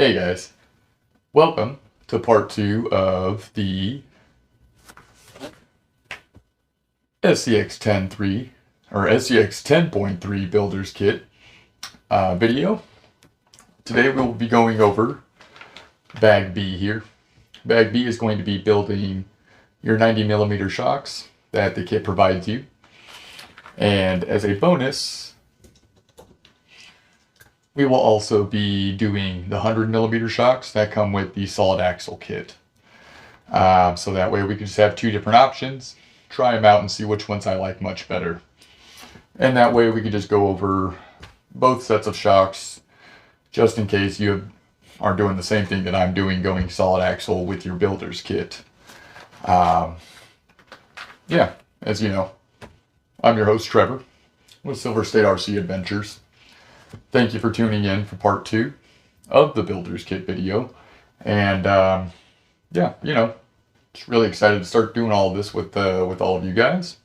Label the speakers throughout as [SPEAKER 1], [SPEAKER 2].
[SPEAKER 1] Hey guys, welcome to part 2 of the SCX10.3 or SCX10.3 Builder's Kit video. Today we'll be going over Bag B here. Bag B is going to be building your 90mm shocks that the kit provides you. And as a bonus, we will also be doing the 100mm shocks that come with the solid axle kit. So that way we can just have two different options, try them out and see which ones I like much better. And that way we can just go over both sets of shocks, just in case you are doing the same thing that I'm doing, going solid axle with your builder's kit. Yeah, as you know, I'm your host Trevor with Silver State RC Adventures. Thank you for tuning in for part 2 of the Builder's Kit video. And yeah, just really excited to start doing all of this with all of you guys.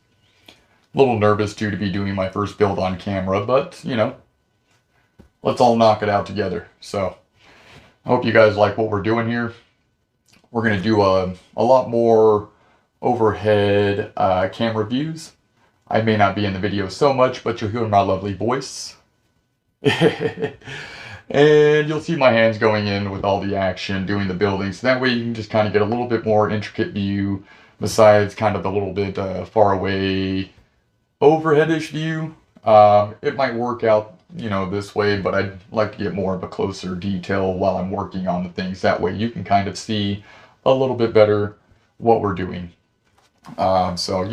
[SPEAKER 1] A little nervous too to be doing my first build on camera, but let's all knock it out together. So I hope you guys like what we're doing here. We're going to do a lot more overhead camera views. I may not be in the video so much, but you'll hear my lovely voice. And you'll see my hands going in with all the action doing the building, so that way you can just kind of get a little bit more intricate view besides kind of the little bit far away overheadish view. It might work out this way, but I'd like to get more of a closer detail while I'm working on the things. That way you can kind of see a little bit better what we're doing. So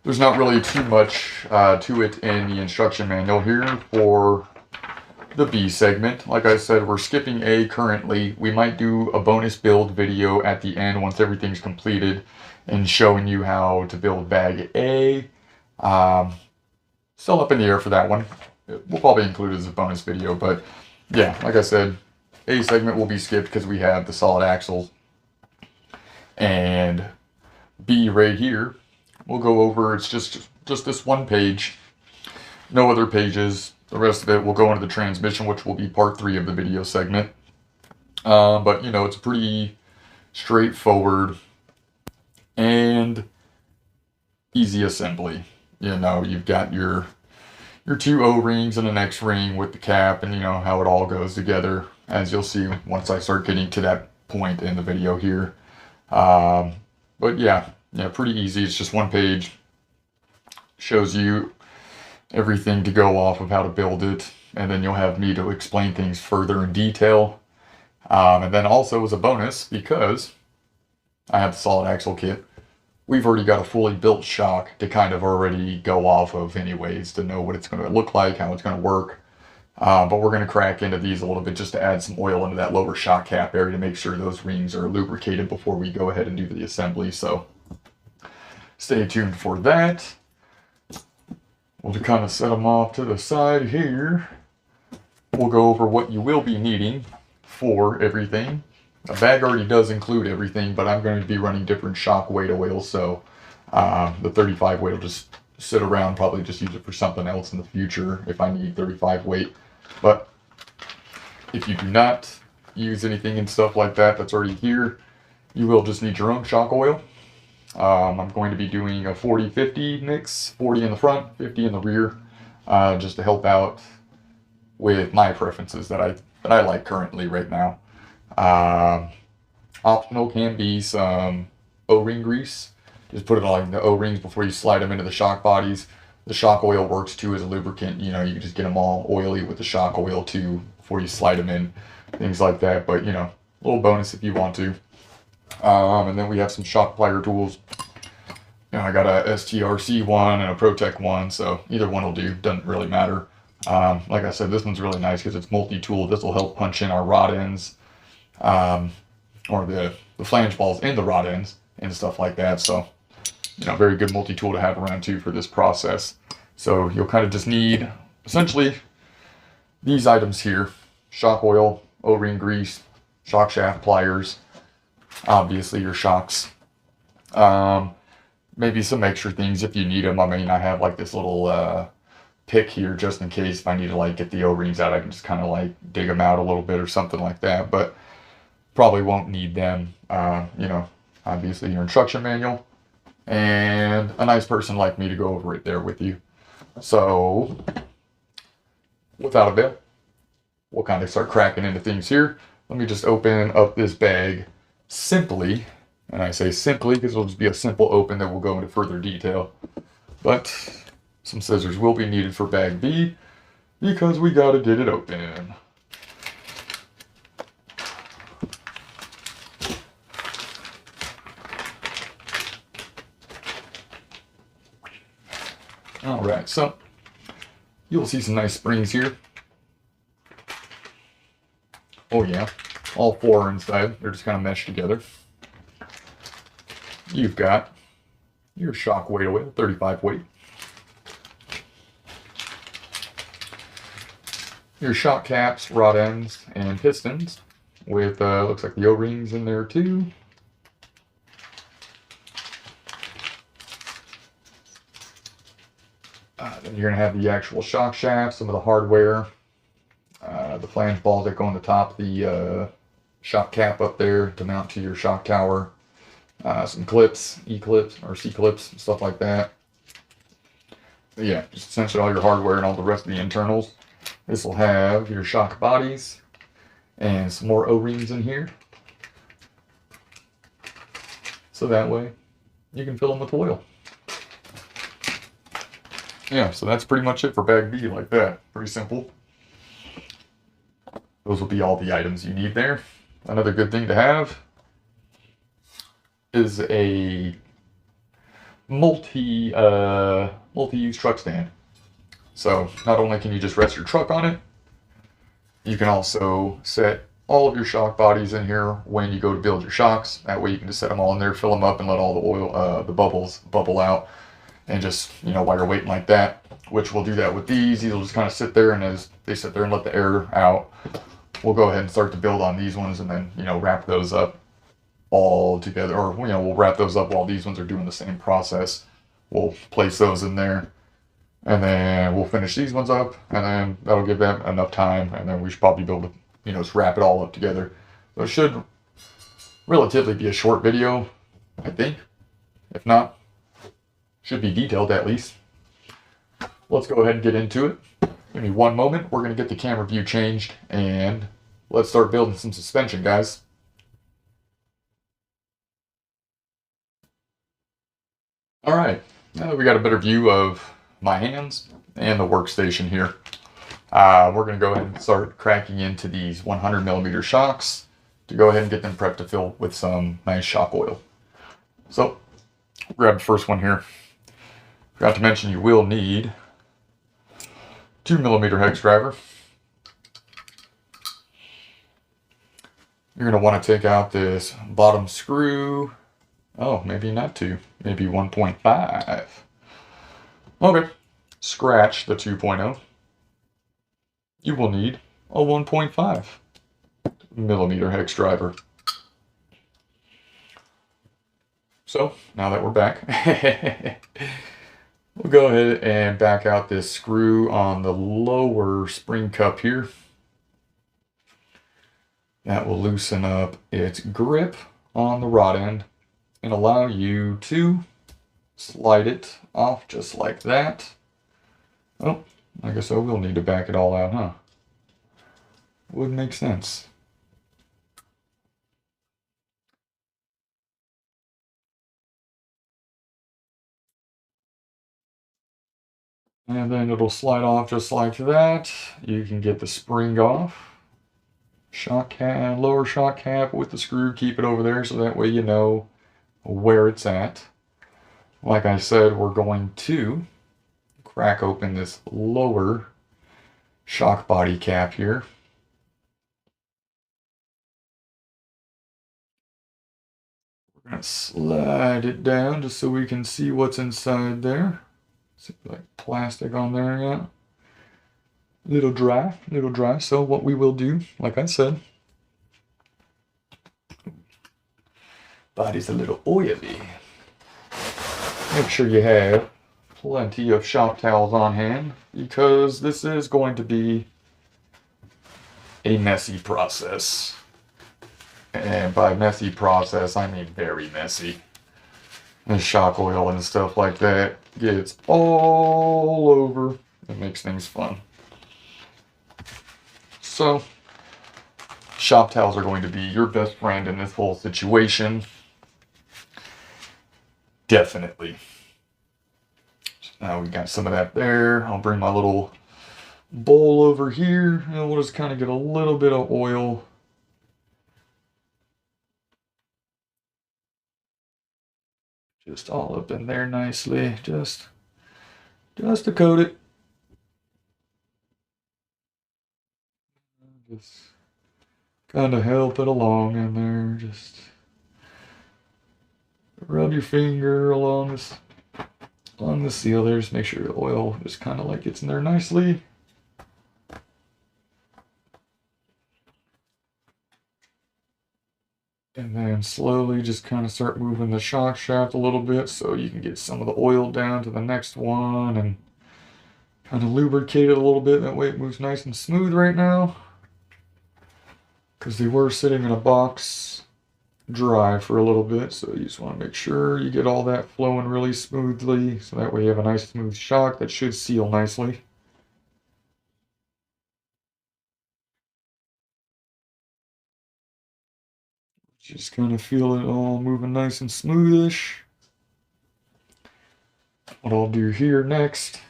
[SPEAKER 1] there's not really too much to it in the instruction manual here for the B segment. Like I said, we're skipping A currently. We might do a bonus build video at the end once everything's completed and showing you how to build bag A. Still up in the air for that one. We'll probably include it as a bonus video, but yeah, like I said, A segment will be skipped because we have the solid axles. And B right here, we'll go over, it's just this one page, no other pages. The rest of it will go into the transmission, which will be part 3 of the video segment. But it's pretty straightforward and easy assembly. You've got your 2 O-rings and an X-ring with the cap, and how it all goes together, as you'll see once I start getting to that point in the video here. But yeah, pretty easy. It's just one page. Shows you everything to go off of how to build it, and then you'll have me to explain things further in detail. And then also as a bonus, because I have the solid axle kit, we've already got a fully built shock to kind of already go off of anyways, to know what it's going to look like, how it's going to work. But we're going to crack into these a little bit just to add some oil into that lower shock cap area to make sure those rings are lubricated before we go ahead and do the assembly. So stay tuned for that. We'll just kind of set them off to the side here. We'll go over what you will be needing for everything. The bag already does include everything, but I'm going to be running different shock weight oil, so the 35 weight will just sit around, probably just use it for something else in the future if I need 35 weight. But if you do not use anything and stuff like that that's already here, you will just need your own shock oil. I'm going to be doing a 40-50 mix, 40 in the front, 50 in the rear, just to help out with my preferences that I like currently right now. Optional can be some O-ring grease. Just put it on the O-rings before you slide them into the shock bodies. The shock oil works too as a lubricant. You can just get them all oily with the shock oil too before you slide them in, things like that. But a little bonus if you want to. And then we have some shock plier tools. I got a STRC one and a ProTech one, so either one will do, doesn't really matter. Like I said, this one's really nice because it's multi-tool. This will help punch in our rod ends, or the flange balls in the rod ends and stuff like that. So, very good multi-tool to have around too for this process. So you'll kind of just need essentially these items here: shock oil, O-ring grease, shock shaft pliers, obviously your shocks, maybe some extra things if you need them. I mean, I have like this little pick here just in case if I need to like get the O-rings out. I can just kind of like dig them out a little bit or something like that, but probably won't need them. You know, obviously your instruction manual and a nice person like me to go over it there with you. So without a bit, we'll kind of start cracking into things here. Let me just open up this bag simply, and I say simply because it'll just be a simple open that will go into further detail. But some scissors will be needed for bag B because we gotta get it open. All right, so you'll see some nice springs here. Oh yeah, all four are inside. They're just kind of meshed together. You've got your shock weight away, 35 weight. Your shock caps, rod ends, and pistons with, looks like the O-rings in there too. Then you're going to have the actual shock shaft, some of the hardware, the flange balls that go on the top of the shock cap up there to mount to your shock tower, some clips, E-clips or C-clips, stuff like that. But yeah, just essentially all your hardware and all the rest of the internals. This will have your shock bodies and some more O-rings in here. So that way you can fill them with oil. Yeah, so that's pretty much it for bag B like that. Pretty simple. Those will be all the items you need there. Another good thing to have is a multi-use truck stand. So not only can you just rest your truck on it, you can also set all of your shock bodies in here when you go to build your shocks. That way you can just set them all in there, fill them up, and let all the oil, the bubbles bubble out. And just, you know, while you're waiting like that, which we'll do that with these will just kind of sit there, and as they sit there and let the air out, we'll go ahead and start to build on these ones and then, you know, wrap those up all together, or, you know, we'll wrap those up while these ones are doing the same process. We'll place those in there, and then we'll finish these ones up, and then that'll give them enough time, and then we should probably be able to, you know, just wrap it all up together. So it should relatively be a short video, I think. If not, should be detailed at least. Let's go ahead and get into it. Give me one moment. We're going to get the camera view changed and let's start building some suspension, guys. All right, now that we got a better view of my hands and the workstation here, we're going to go ahead and start cracking into these 100mm shocks to go ahead and get them prepped to fill with some nice shock oil. So, grab the first one here. Forgot to mention you will need 2mm hex driver. You're going to want to take out this bottom screw. Oh, maybe not 2, maybe 1.5. Okay, scratch the 2.0. You will need a 1.5mm hex driver. So, now that we're back, we'll go ahead and back out this screw on the lower spring cup here. That will loosen up its grip on the rod end and allow you to slide it off just like that. Oh, I guess I will need to back it all out, huh? Would make sense. And then it'll slide off just like that. You can get the spring off. Shock cap, lower shock cap with the screw, keep it over there so that way you know where it's at. Like I said, we're going to crack open this lower shock body cap here. We're going to slide it down just so we can see what's inside there. Like plastic on there, yeah. Little dry. So what we will do, like I said, body's a little oily. Make sure you have plenty of shop towels on hand because this is going to be a messy process. And by messy process, I mean very messy. The shock oil and stuff like that gets all over. It makes things fun. So, shop towels are going to be your best friend in this whole situation. Definitely. Now we got some of that there. I'll bring my little bowl over here and we'll just kind of get a little bit of oil. Just all up in there nicely. Just to coat it. Just kind of help it along in there. Just rub your finger along this on the seal there. Just make sure the oil just kind of like gets in there nicely. And then slowly just kind of start moving the shock shaft a little bit so you can get some of the oil down to the next one and kind of lubricate it a little bit. That way it moves nice and smooth right now. Because they were sitting in a box dry for a little bit, so you just want to make sure you get all that flowing really smoothly so that way you have a nice smooth shock that should seal nicely. Just kind of feel it all moving nice and smoothish. What I'll do here next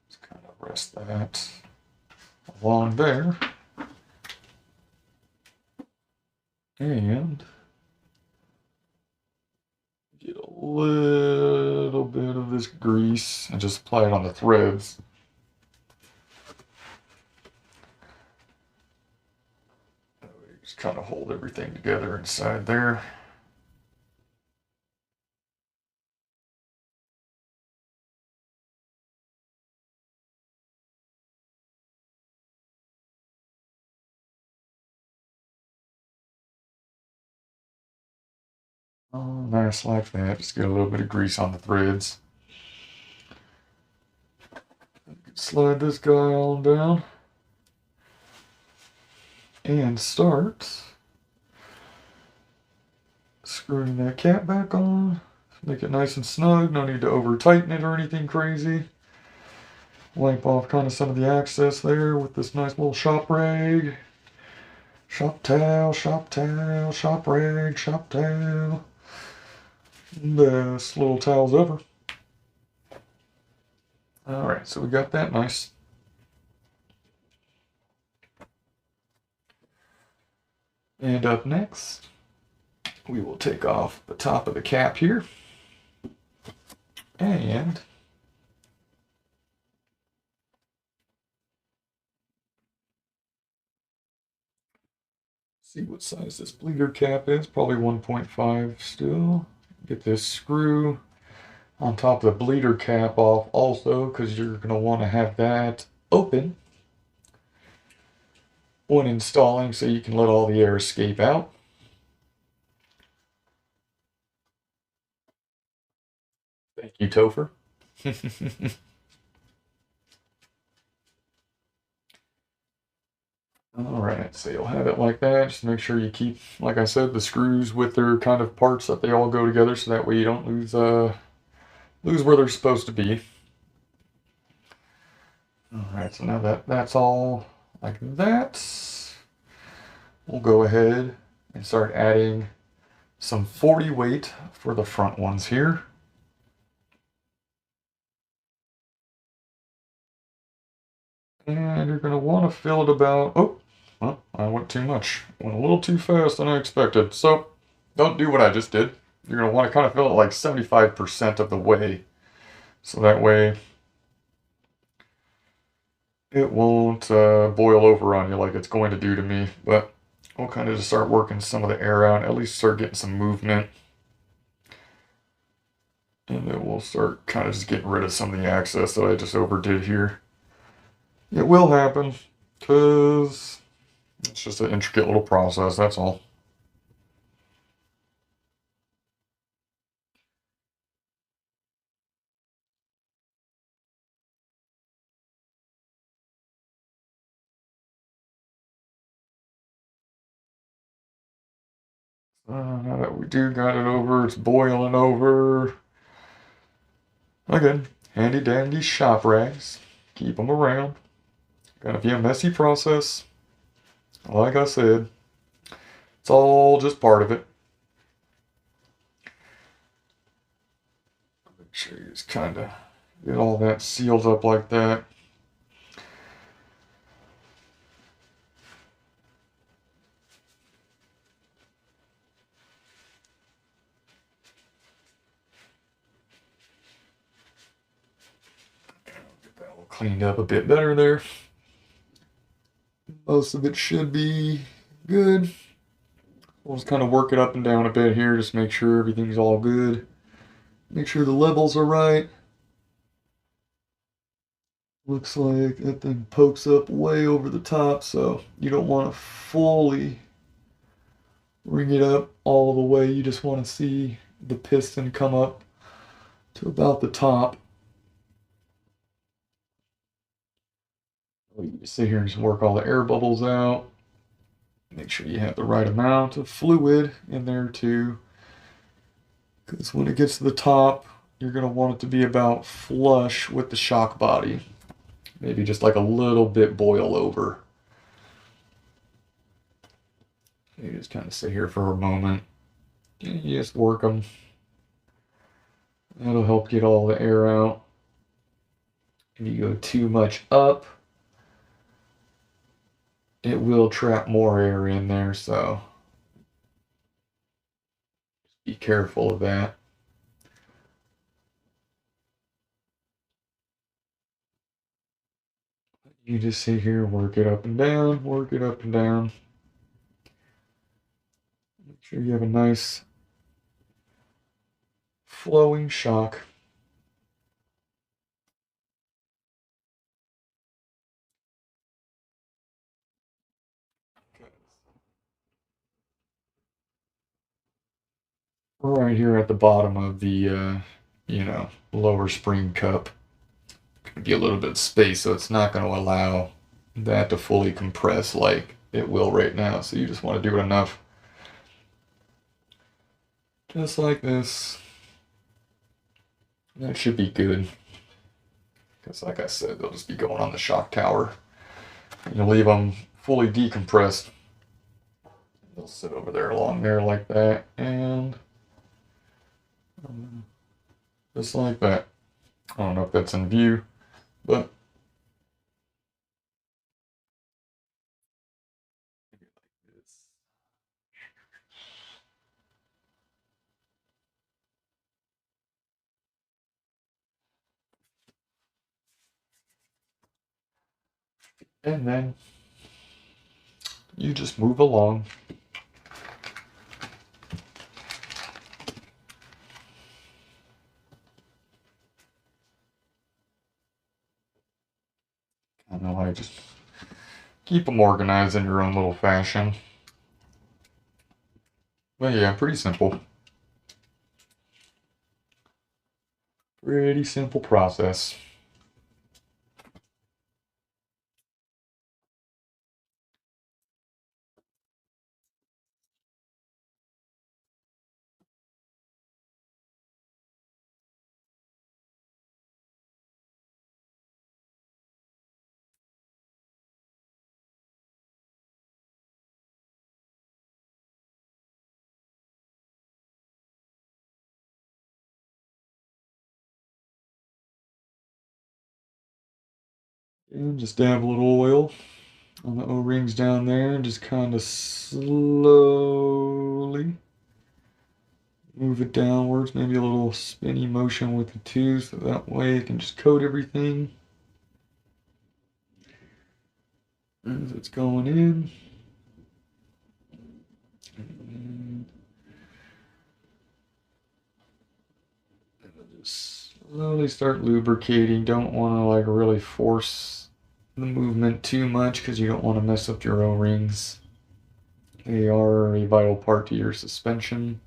[SPEAKER 1] is kind of rest that along there. And get a little bit of this grease and just apply it on the threads. Just kind of hold everything together inside there. Oh, nice like that. Just get a little bit of grease on the threads. Slide this guy on down and start screwing that cap back on. Make it nice and snug. No need to over tighten it or anything crazy. Wipe off kind of some of the excess there with this nice little shop rag. Shop towel, shop towel, shop rag, shop towel. Best little towels ever. Alright, so we got that nice. And up next, we will take off the top of the cap here. And see what size this bleeder cap is. Probably 1.5 still. Get this screw on top of the bleeder cap off also because you're going to want to have that open when installing so you can let all the air escape out. Thank you, Topher. Alright, so you'll have it like that. Just make sure you keep, like I said, the screws with their kind of parts that they all go together so that way you don't lose where they're supposed to be. Alright, so now that that's all like that, we'll go ahead and start adding some 40 weight for the front ones here. And you're going to want to fill it about, oh, well, I went too much. Went a little too fast than I expected. So don't do what I just did. You're going to want to kind of fill it like 75% of the way. So that way it won't boil over on you like it's going to do to me. But we'll kind of just start working some of the air out, at least start getting some movement. And then we'll start kind of just getting rid of some of the excess that I just overdid here. It will happen, because it's just an intricate little process, that's all. Now that we do got it over, it's boiling over. Again, handy dandy shop rags. Keep them around. Gonna be a messy process. Like I said, it's all just part of it. Make sure you just kind of get all that sealed up like that. Get that all cleaned up a bit better there. Most of it should be good. We'll just kind of work it up and down a bit here, just make sure everything's all good. Make sure the levels are right. Looks like that thing pokes up way over the top, so you don't want to fully ring it up all the way. You just want to see the piston come up to about the top. You just sit here and just work all the air bubbles out. Make sure you have the right amount of fluid in there too, because when it gets to the top, you're going to want it to be about flush with the shock body. Maybe just like a little bit boil over. You just kind of sit here for a moment. You just work them. That'll help get all the air out. If you go too much up, it will trap more air in there, so be careful of that. You just sit here, work it up and down, work it up and down. Make sure you have a nice flowing shock. Right here at the bottom of the, lower spring cup. Gonna be a little bit of space, so it's not going to allow that to fully compress like it will right now. So you just want to do it enough. Just like this. That should be good. Because like I said, they'll just be going on the shock tower. You leave them fully decompressed. They'll sit over there along there like that. And just like that. I don't know if that's in view, but and then you just move along. I know I just keep them organized in your own little fashion. But yeah, pretty simple. Pretty simple process. And just dab a little oil on the O-rings down there and just kind of slowly move it downwards. Maybe a little spinny motion with the two, so that way it can just coat everything as it's going in. And just slowly start lubricating. Don't want to like really force the movement too much because you don't want to mess up your O-rings. They are a vital part to your suspension.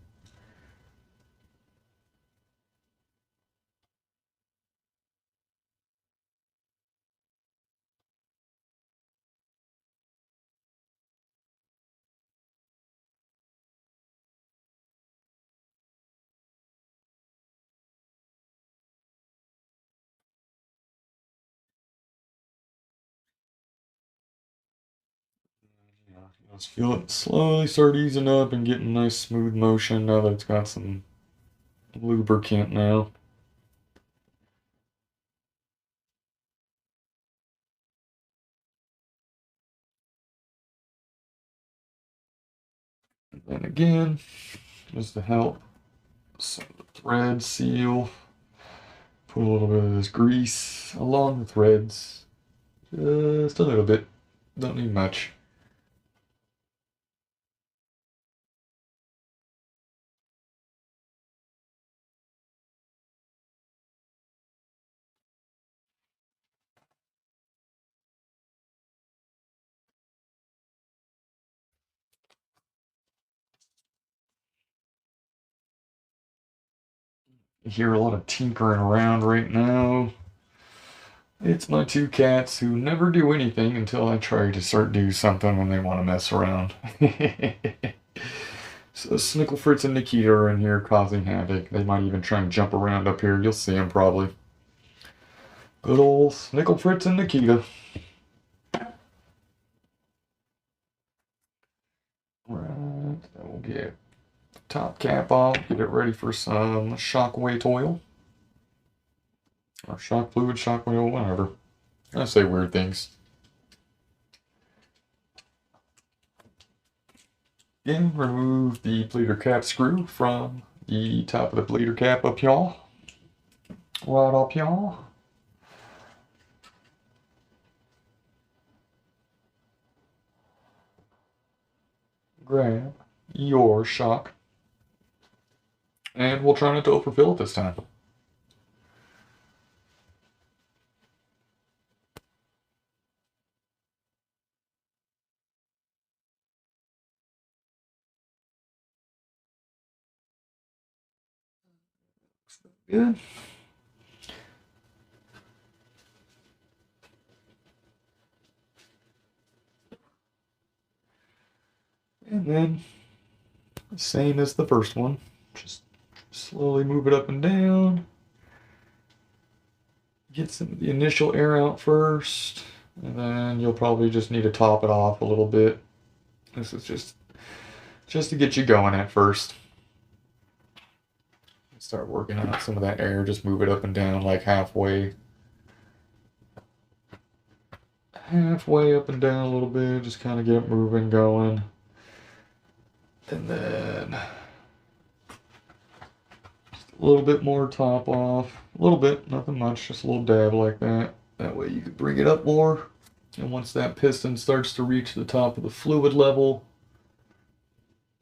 [SPEAKER 1] Just feel it slowly start easing up and getting nice smooth motion now that it's got some lubricant now. And then again, just to help some of the thread seal, put a little bit of this grease along the threads. Just a little bit. Don't need much. You hear a lot of tinkering around right now. It's my two cats who never do anything until I try to start do something when they want to mess around. So Snickle Fritz and Nikita are in here causing havoc. They might even try and jump around up here. You'll see them probably. Good old Snickle Fritz and Nikita. Right, then we'll get the top cap off, get it ready for some shock weight oil. Or shock fluid, shock weight oil, whatever. I say weird things. Again, remove the bleeder cap screw from the top of the bleeder cap up y'all. Right up y'all. Grab your shock. And we'll try not to overfill it this time. Good. And then, same as the first one, just slowly move it up and down. Get some of the initial air out first, and then you'll probably just need to top it off a little bit. This is just to get you going at first. Start working out some of that air, just move it up and down like halfway up and down a little bit, just kind of get it moving, going. And then just a little bit more top off. A little bit, nothing much, just a little dab like that. That way you can bring it up more. And once that piston starts to reach the top of the fluid level,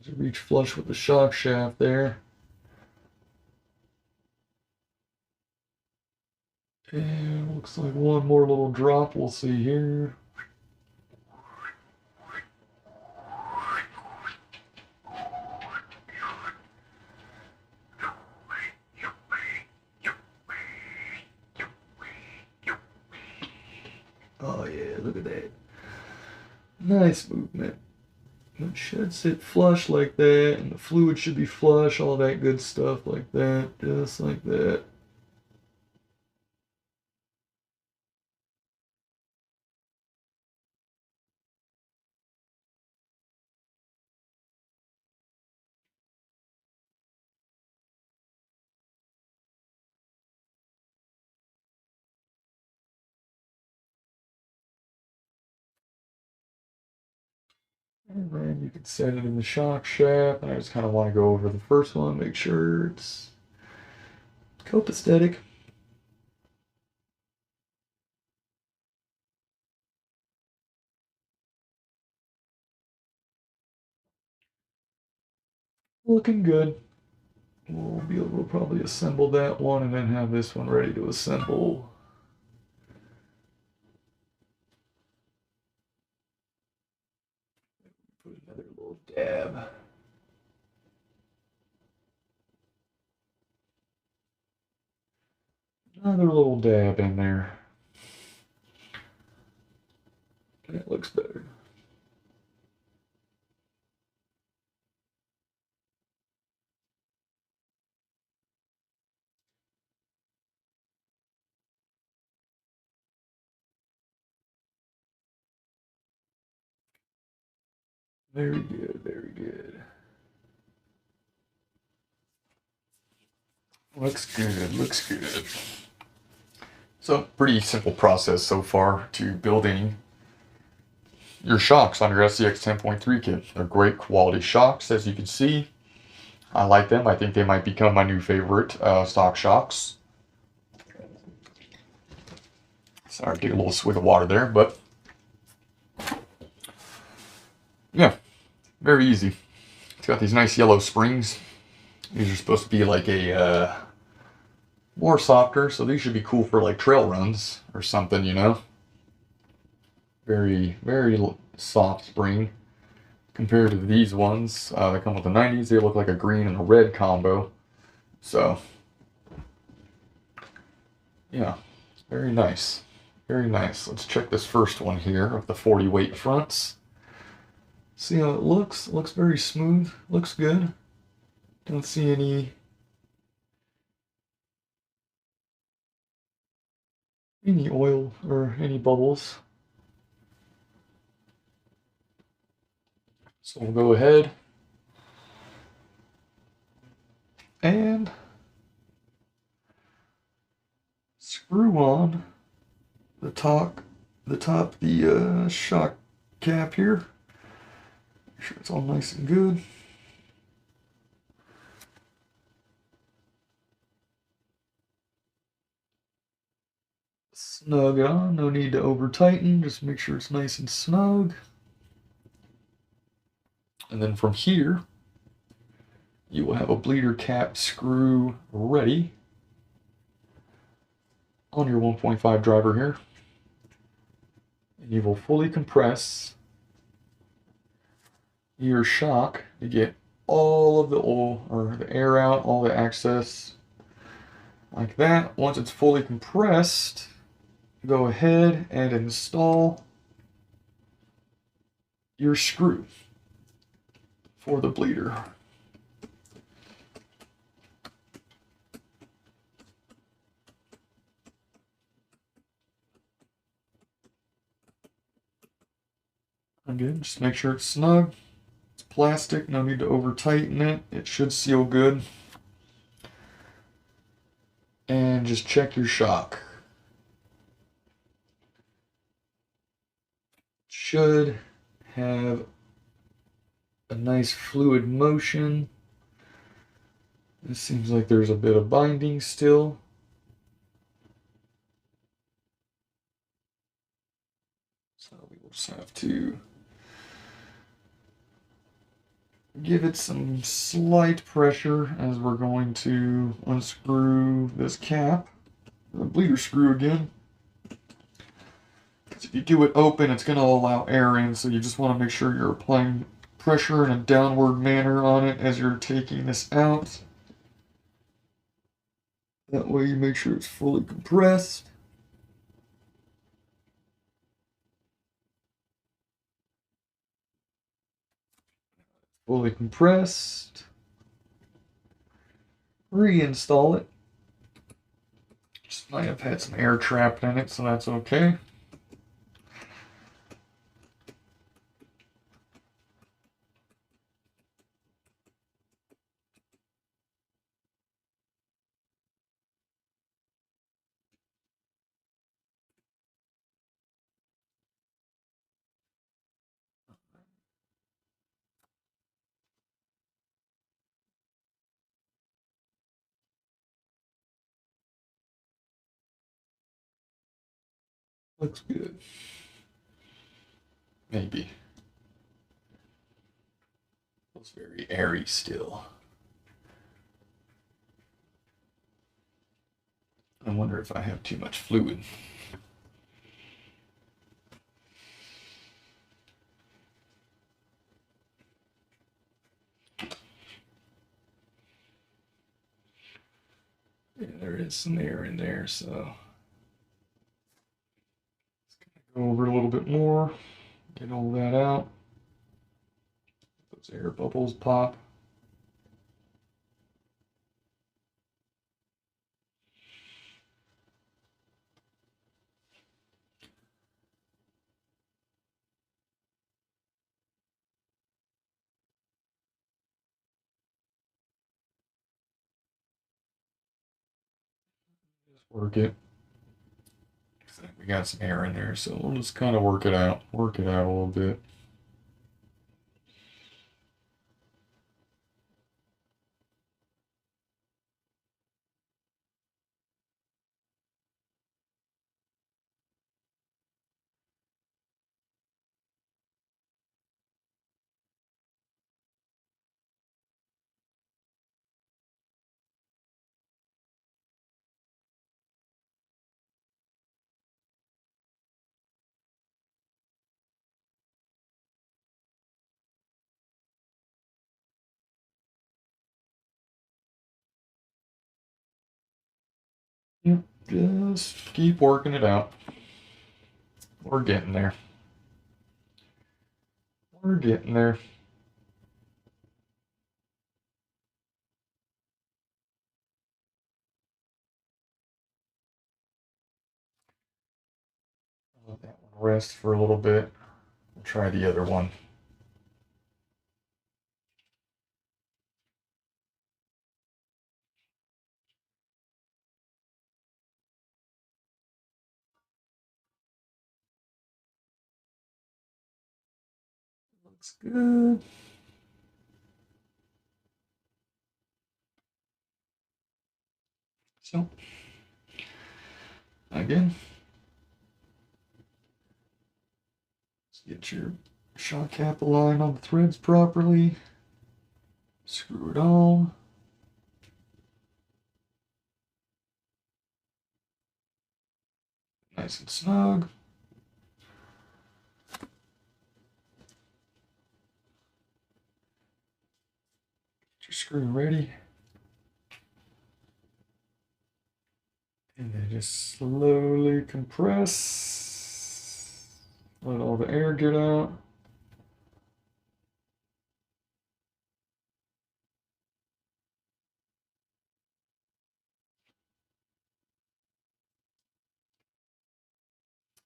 [SPEAKER 1] to reach flush with the shock shaft there. And looks like one more little drop we'll see here. Oh yeah, look at that. Nice movement. It should sit flush like that, and the fluid should be flush, all that good stuff like that, just like that. And then you can set it in the shock shaft. I just kind of want to go over the first one, make sure it's copacetic. Looking good. We'll be able to probably assemble that one and then have this one ready to assemble. Put another little dab. Another little dab in there. That looks better. Very good, very good. Looks good, looks good. So, pretty simple process so far to building your shocks on your SCX10.3 kit. They're great quality shocks, as you can see. I like them. I think they might become my new favorite stock shocks. Sorry, take a little swig of water there, but yeah, very easy. It's got these nice yellow springs. These are supposed to be like a more softer, so these should be cool for like trail runs or something, you know. Very, very soft spring compared to these ones that come with the 90s. They look like a green and a red combo. So, yeah, very nice. Very nice. Let's check this first one here of the 40 weight fronts. See how it looks? It looks very smooth. Looks good. Don't see any oil or any bubbles. So we'll go ahead and screw on the shock cap here. Make sure it's all nice and good. Snug it on, no need to over tighten, just make sure it's nice and snug. And then from here, you will have a bleeder cap screw ready on your 1.5 driver here. And you will fully compress your shock to get all of the oil or the air out, all the excess like that. Once it's fully compressed, go ahead and install your screw for the bleeder. Again, just make sure it's snug. It's plastic, no need to over tighten it. It should seal good. And just check your shock. Should have a nice fluid motion. It seems like there's a bit of binding still. So we will just have to give it some slight pressure as we're going to unscrew this cap, the bleeder screw again. If you do it open, it's going to allow air in, so you just want to make sure you're applying pressure in a downward manner on it as you're taking this out. That way you make sure it's fully compressed. Fully compressed. Reinstall it. Just might have had some air trapped in it, so that's okay. Looks good. Maybe. Feels very airy still. I wonder if I have too much fluid. Yeah, there is some air in there, so go over a little bit more, get all that out. Those air bubbles pop. Work it. We got some air in there, so we'll just kind of work it out. Work it out a little bit. Yep, just keep working it out. We're getting there. We're getting there. Let that one rest for a little bit. We'll try the other one. Looks good. So, again, let's get your shock cap aligned on the threads properly. Screw it on. Nice and snug. Get your screw ready. And then just slowly compress. Let all the air get out.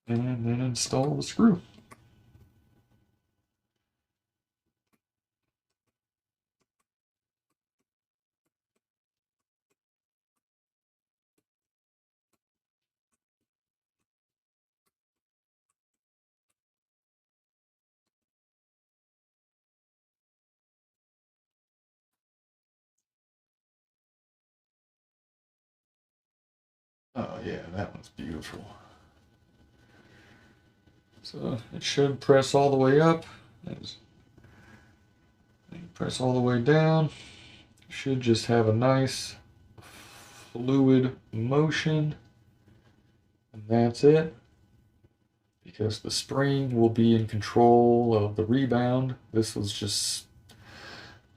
[SPEAKER 1] And then install the screw. Oh yeah, that one's beautiful. So it should press all the way up. Press all the way down. Should just have a nice fluid motion. And that's it. Because the spring will be in control of the rebound. This was just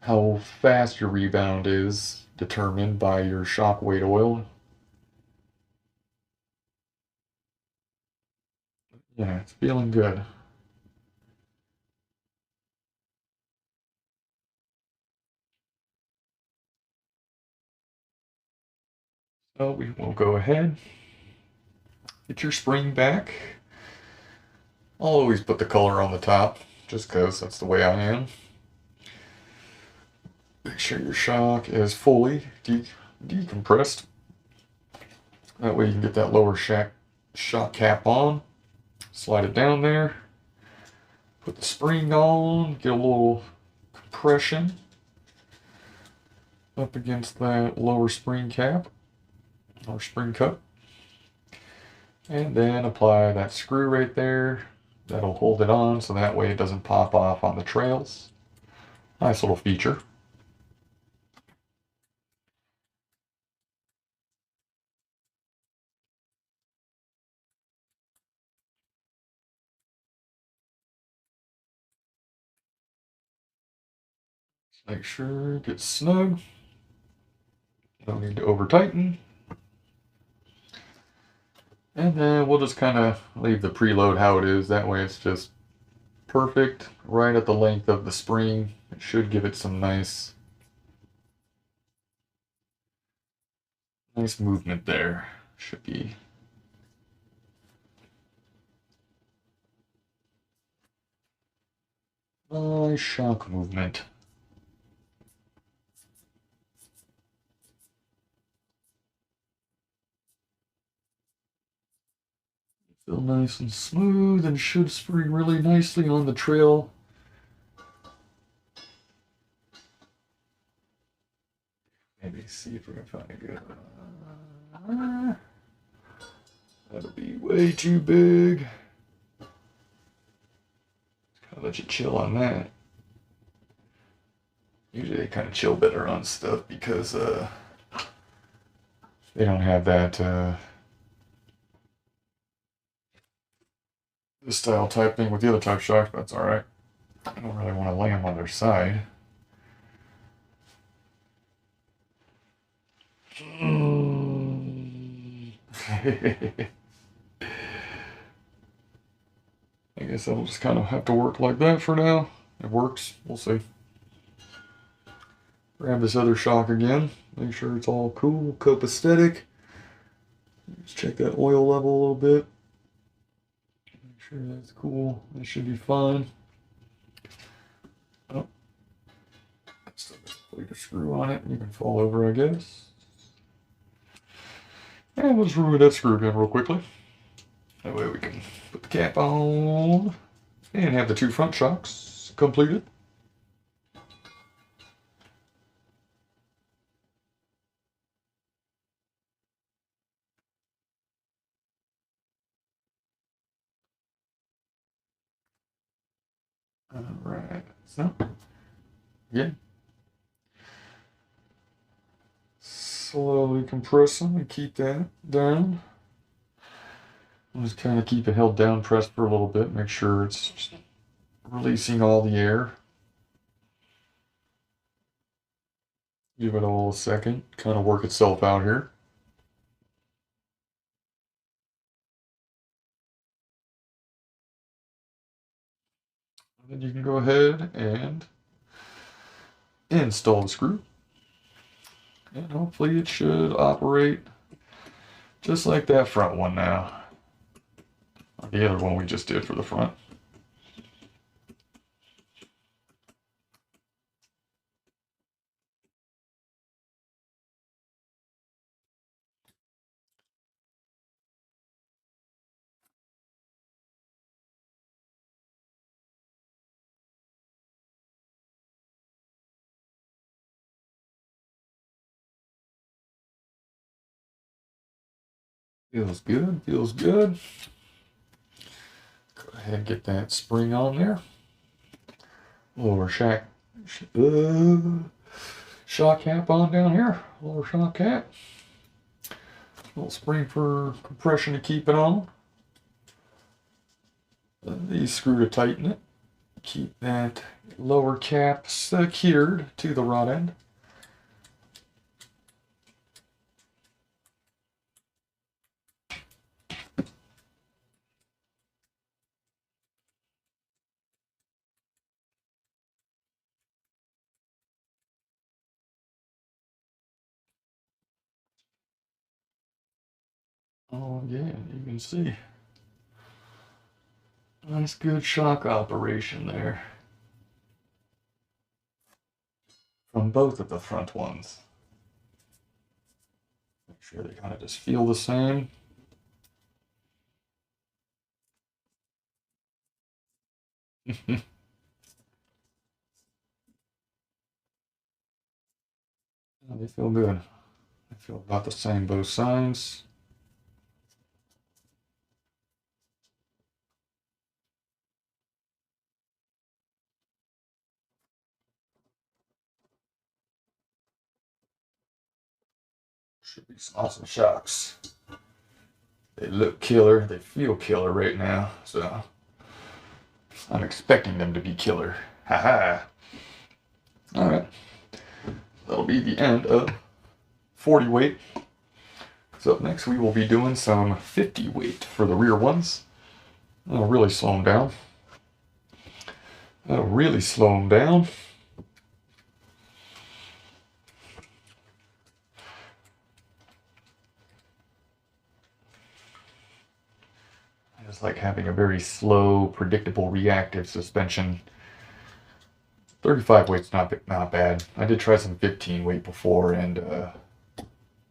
[SPEAKER 1] how fast your rebound is determined by your shock weight oil. Yeah, it's feeling good. So we will go ahead, get your spring back. I'll always put the color on the top, just because that's the way I am. Make sure your shock is fully decompressed. That way you can get that lower shock cap on. Slide it down there. Put the spring on, get a little compression up against that lower spring cap, or spring cup. And then apply that screw right there. That'll hold it on so that way it doesn't pop off on the trails. Nice little feature. Make sure it gets snug. Don't need to over tighten. And then we'll just kind of leave the preload how it is. That way it's just perfect, right at the length of the spring. It should give it some nice movement there. Should be. Nice shock movement. Still nice and smooth and should spring really nicely on the trail. Maybe see if we can find a good one. That'll be way too big. I'll let you chill on that. Usually they kind of chill better on stuff because they don't have that this style type thing with the other type shocks, but that's alright. I don't really want to lay them on their side. I guess I'll just kind of have to work like that for now. It works. We'll see. Grab this other shock again. Make sure it's all cool, copacetic. Just check that oil level a little bit. Make sure that's cool. That should be fine. Oh, still got a screw on it. You can fall over, I guess. And we'll just remove that screw again real quickly. That way we can put the cap on and have the two front shocks completed. Alright, so again, slowly compress them and keep that down. Just kind of keep it held down, pressed for a little bit, make sure it's just releasing all the air. Give it all a second, kind of work itself out here. And then you can go ahead and install the screw. And hopefully it should operate just like that front one now. The other one we just did for the front. Feels good, feels good. Go ahead and get that spring on there. Lower shock cap on down here. Lower shock cap. Little spring for compression to keep it on. These screw to tighten it. Keep that lower cap secured to the rod end. Oh yeah, you can see. Nice good shock operation there. From both of the front ones. Make sure they kind of just feel the same. They feel good. They feel about the same both sides. Should be some awesome shocks. They look killer. They feel killer right now. So I'm expecting them to be killer. Haha. Alright. That'll be the end of 40 weight. So up next we will be doing some 50 weight for the rear ones. That'll really slow them down. That'll really slow them down. I just like having a very slow, predictable, reactive suspension. 35 weight's not bad. I did try some 15 weight before, and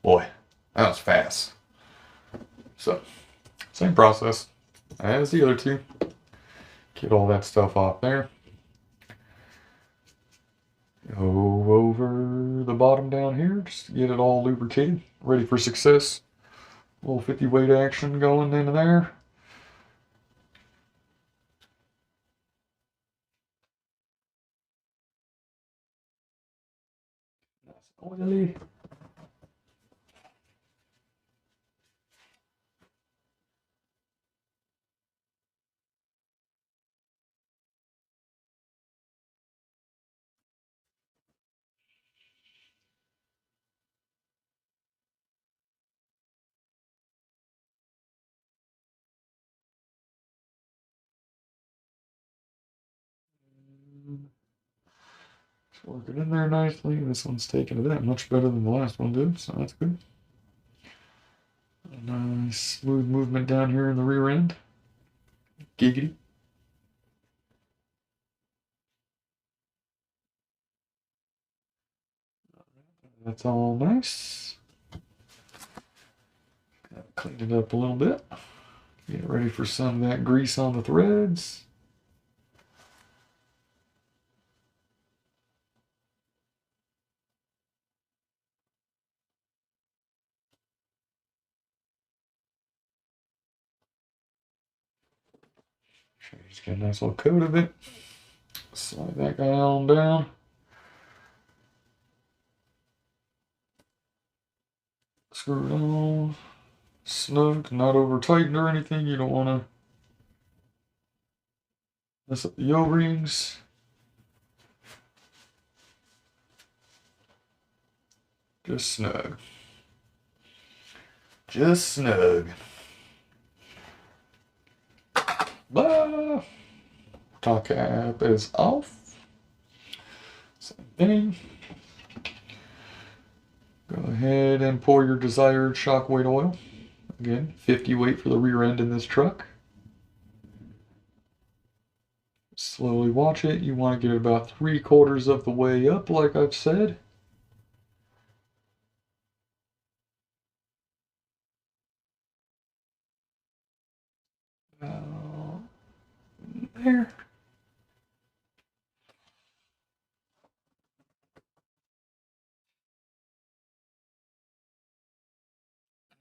[SPEAKER 1] boy, that was fast. So, same process. as the other two. Get all that stuff off there. Go over the bottom down here, just get it all lubricated, ready for success. A little 50 weight action going into there. Nice oily. It's working in there nicely. This one's taking it that much better than the last one did, so that's good. A nice smooth movement down here in the rear end. Giggity. That's all nice. Clean it up a little bit. Get ready for some of that grease on the threads. Just get a nice little coat of it. Slide that guy on down. Screw it on. Snug, not over tightened or anything. You don't want to mess up the O-rings. Just snug. Just snug. Blah. Top cap is off. Same thing. Go ahead and pour your desired shock weight oil. Again, 50 weight for the rear end in this truck. Slowly watch it. You want to get it about 3/4 of the way up, like I've said. There.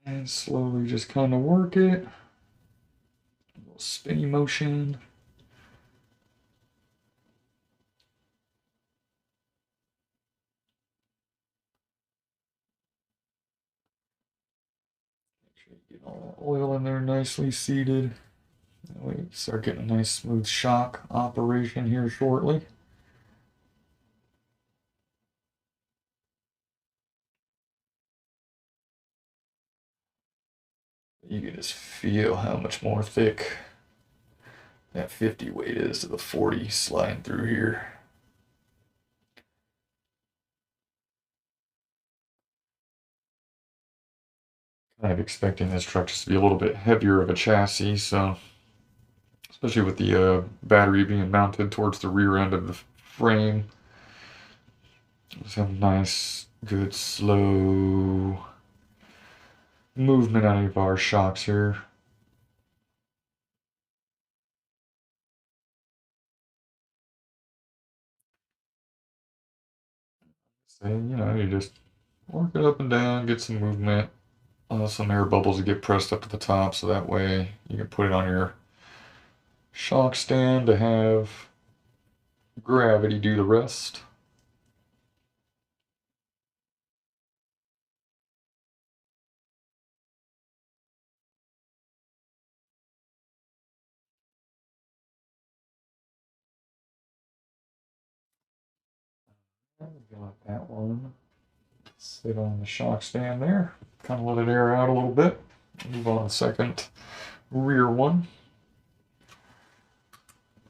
[SPEAKER 1] And slowly just kind of work it. A little spinny motion. Make sure you get all the oil in there nicely seated. That way you start getting a nice smooth shock operation here shortly. You can just feel how much more thick that 50 weight is to the 40 sliding through here. Kind of expecting this truck just to be a little bit heavier of a chassis, so especially with the battery being mounted towards the rear end of the frame. Just have a nice, good, slow movement out of our shocks here. So, you just work it up and down, get some movement. Some air bubbles get pressed up to the top, so that way you can put it on your shock stand to have gravity do the rest. Got that one. Sit on the shock stand there. Kind of let it air out a little bit. Move on to the second rear one.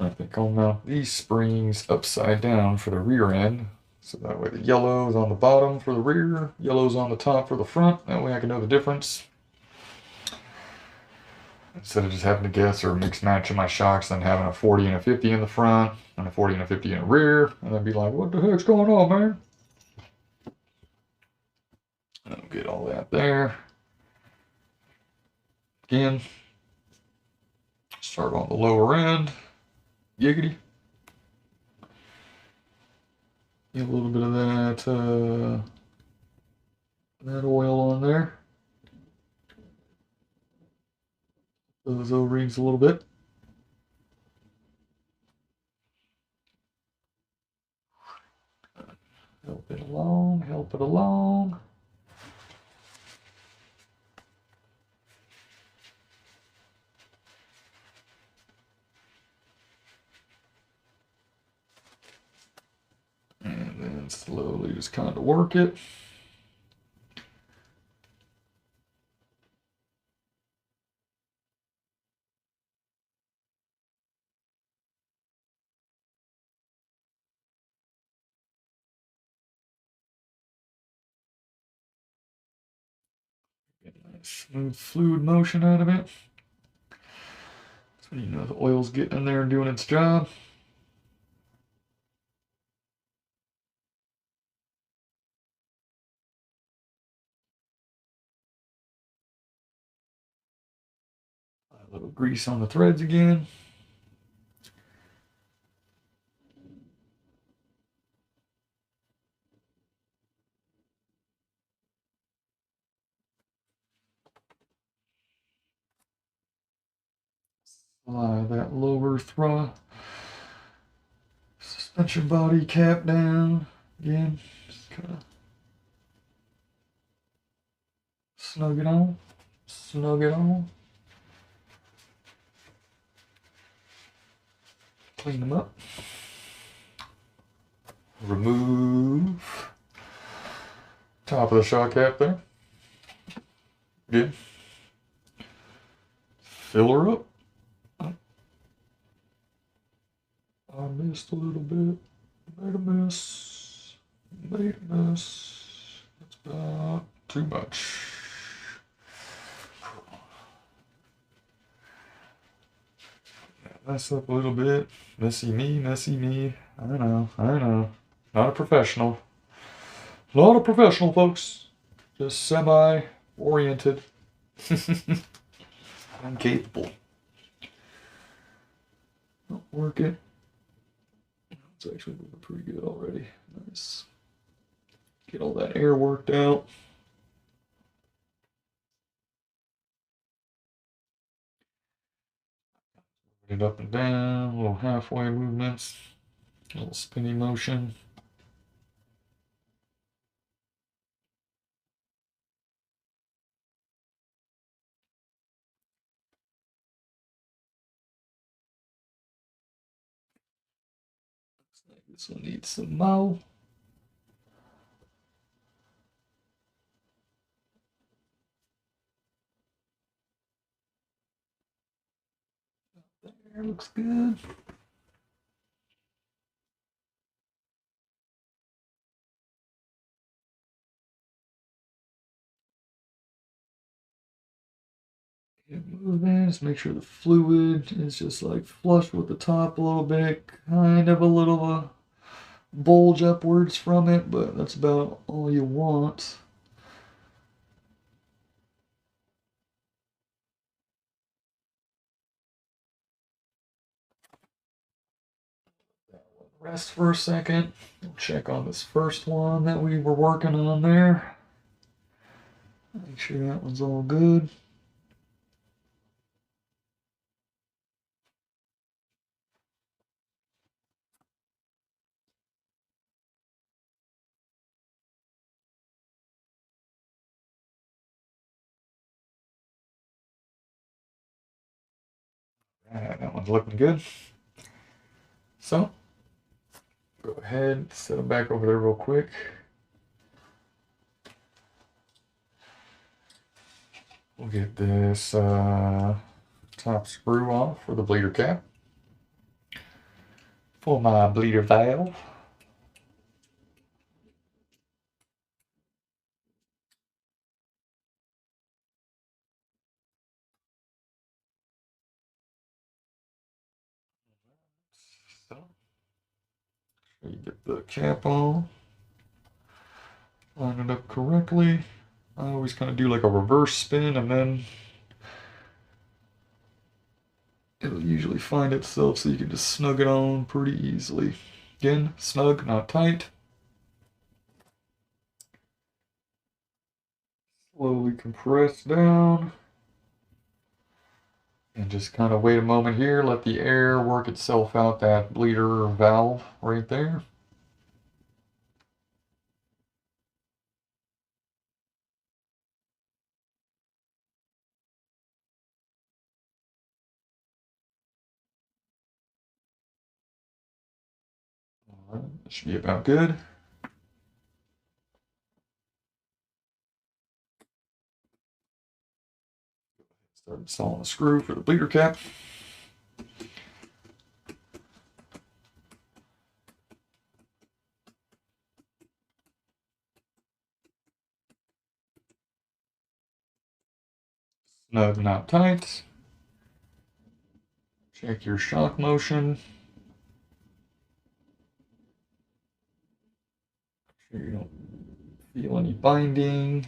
[SPEAKER 1] I think I'll mount these springs upside down for the rear end. So that way the yellow is on the bottom for the rear, yellow's on the top for the front. That way I can know the difference. Instead of just having to guess or mix matching my shocks and having a 40 and a 50 in the front and a 40 and a 50 in the rear. And then be like, what the heck's going on, man? I'll get all that there. Again, Start on the lower end. Giggity. Get a little bit of that oil on there. Those O-rings a little bit. Help it along, help it along. And then slowly just kind of work it. Get a nice smooth fluid motion out of it. So you know the oil's getting in there and doing its job. A little grease on the threads again. Slide that lower suspension body cap down again. Just kind of snug it on. Snug it on. Clean them up. Remove top of the shock cap there. Again. Fill her up. I missed a little bit. Made a mess. Made a mess. That's about too much. Mess up a little bit. Messy me, messy me. I know, I know. Not a professional. Not a professional, folks. Just semi-oriented. I'm capable. Work it. It's actually moving pretty good already. Nice. Get all that air worked out. It up and down, little halfway movements, a little spinny motion. Looks like this one needs some more. There, looks good. Move this, make sure the fluid is just like flush with the top a little bit, kind of a little bulge upwards from it, but that's about all you want. Rest for a second. We'll check on this first one that we were working on there. Make sure that one's all good. That one's looking good. So, go ahead, set them back over there real quick. We'll get this top screw off for the bleeder cap for my bleeder valve. So, you get the cap on, line it up correctly. I always kind of do like a reverse spin and then it'll usually find itself so you can just snug it on pretty easily. Again, snug, not tight. Slowly compress down. And just kind of wait a moment here, let the air work itself out that bleeder valve right there. All right, that should be about good. Start installing the screw for the bleeder cap. Snug, not tight. Check your shock motion. Make sure you don't feel any binding.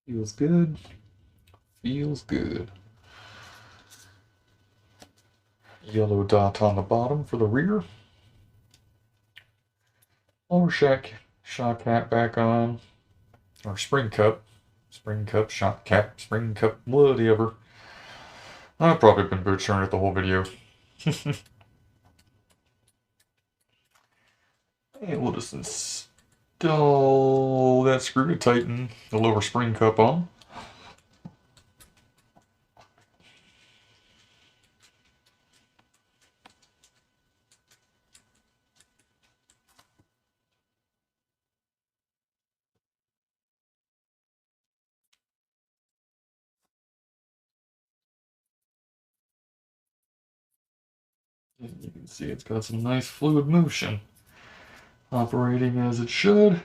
[SPEAKER 1] Feels good. Feels good. Yellow dot on the bottom for the rear. Lower shock cap back on. Or spring cup, shock cap, spring cup, whatever. I've probably been butchering it the whole video. And we'll just install that screw to tighten the lower spring cup on. And you can see it's got some nice fluid motion. Operating as it should.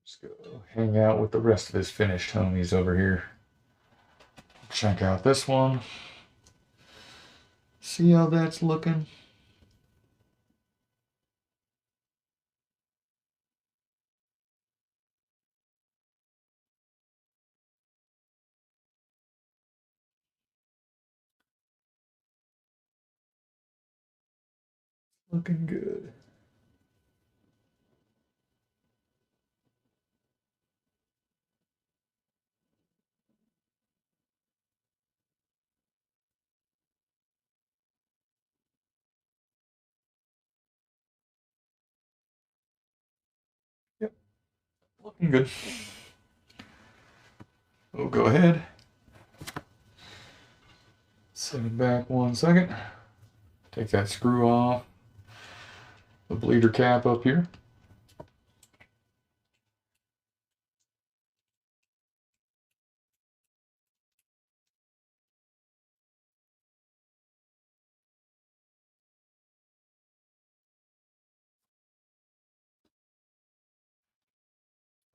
[SPEAKER 1] Let's go hang out with the rest of his finished homies over here. Check out this one. See how that's looking? Looking good. Yep, looking good. We'll go ahead. Set it back 1 second. Take that screw off. The bleeder cap up here.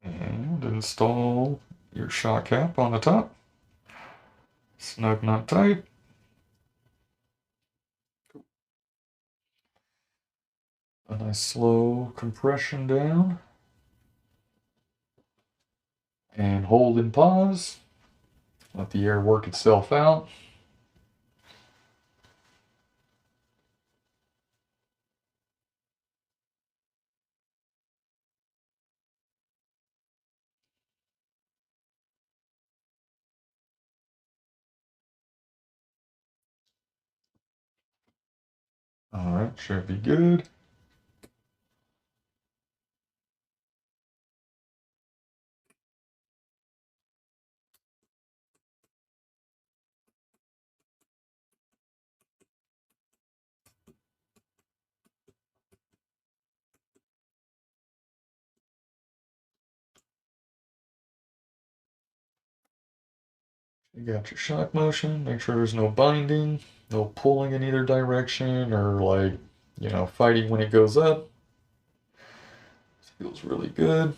[SPEAKER 1] And install your shock cap on the top. Snug, not tight. A nice slow compression down. And hold and pause. Let the air work itself out. Alright, should be good. You got your shock motion. Make sure there's no binding, no pulling in either direction, or like, fighting when it goes up. This feels really good.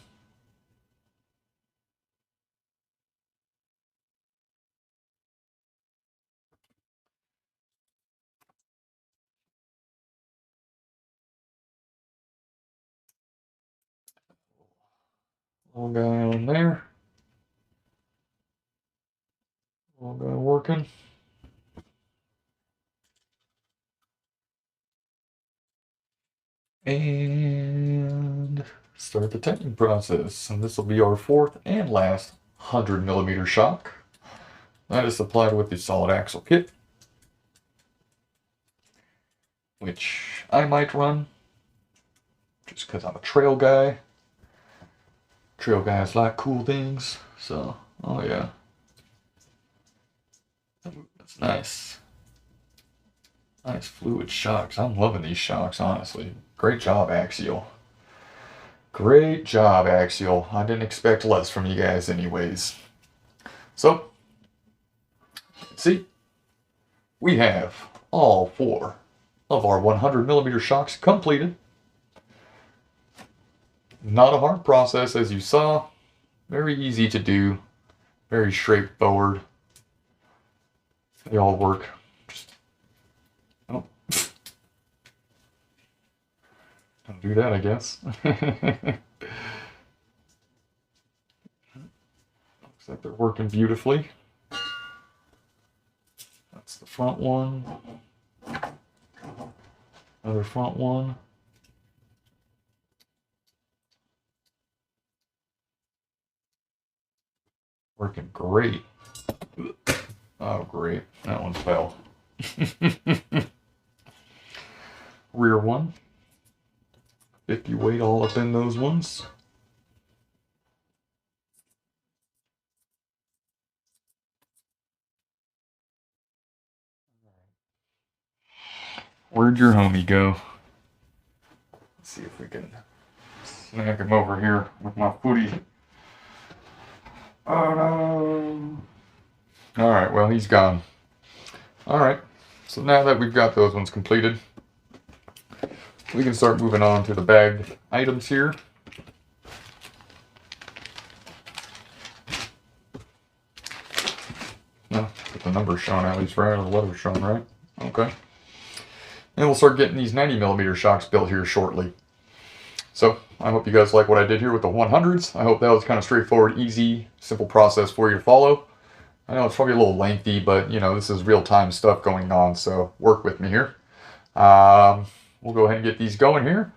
[SPEAKER 1] All guy on there. All guy working. And start the tightening process. And this will be our fourth and last 100mm shock. That is supplied with the solid axle kit, which I might run just because I'm a trail guy. Trail guys like cool things, so oh yeah, that's nice. Nice fluid shocks. I'm loving these shocks, honestly. Great job, Axial. Great job, Axial. I didn't expect less from you guys anyways. So, let's see. We have all 4 of our 100mm shocks completed. Not a hard process, as you saw. Very easy to do. Very straightforward. They all work. Oh. Don't do that, I guess. Looks like they're working beautifully. That's the front one. Another front one. Working great. Oh, great. That one fell. Rear one. 50 weight all up in those ones. Where'd your homie go? Let's see if we can snag him over here with my footy. Oh no. Alright, well, he's gone. Alright, so now that we've got those ones completed, we can start moving on to the bagged items here. No, but the number's shown at least, right? Or the letter's shown, right? Okay. And we'll start getting these 90mm shocks built here shortly. So, I hope you guys like what I did here with the 100s. I hope that was kind of straightforward, easy, simple process for you to follow. I know it's probably a little lengthy, but, you know, this is real-time stuff going on, so work with me here. We'll go ahead and get these going here.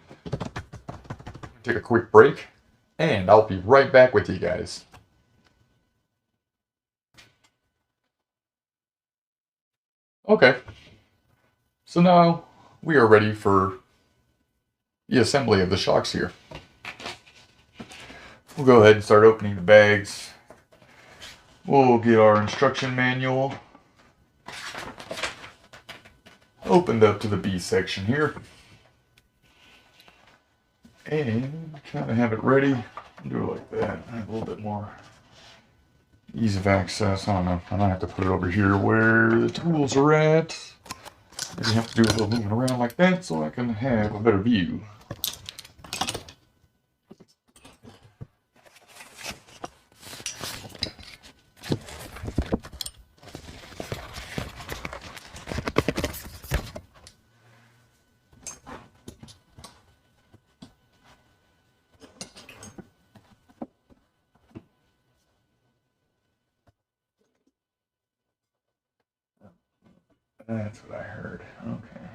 [SPEAKER 1] Take a quick break, and I'll be right back with you guys. Okay, so now we are ready for the assembly of the shocks here. We'll go ahead and start opening the bags. We'll get our instruction manual opened up to the B section here. And kind of have it ready. Do it like that. Have a little bit more ease of access. I don't know. I might have to put it over here where the tools are at. Maybe have to do a little moving around like that so I can have a better view. That's what I heard. Okay.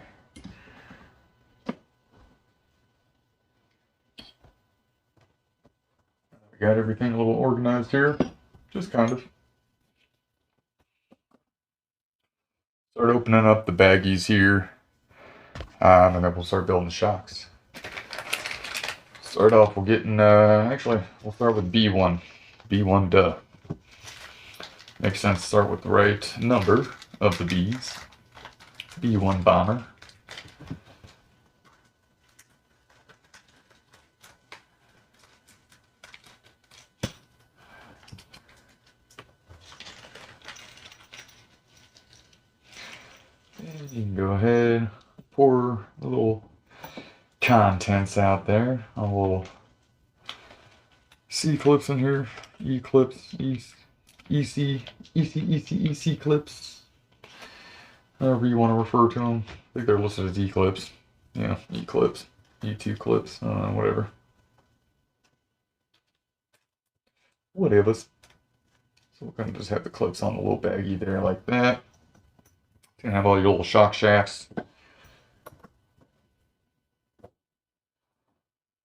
[SPEAKER 1] We got everything a little organized here. Just kind of. Start opening up the baggies here. And then we'll start building the shocks. Start off, we're getting, actually, we'll start with B1. B1 duh. Makes sense to start with the right number of the B's. B1 bomber. And you can go ahead, pour a little contents out there. A little C clips in here, E clips, EC clips. However you want to refer to them. I think they're listed as E clips. Yeah, E clips, E2 clips, whatever. whatever. So we're going to just have the clips on the little baggie there like that. Gonna have all your little shock shafts.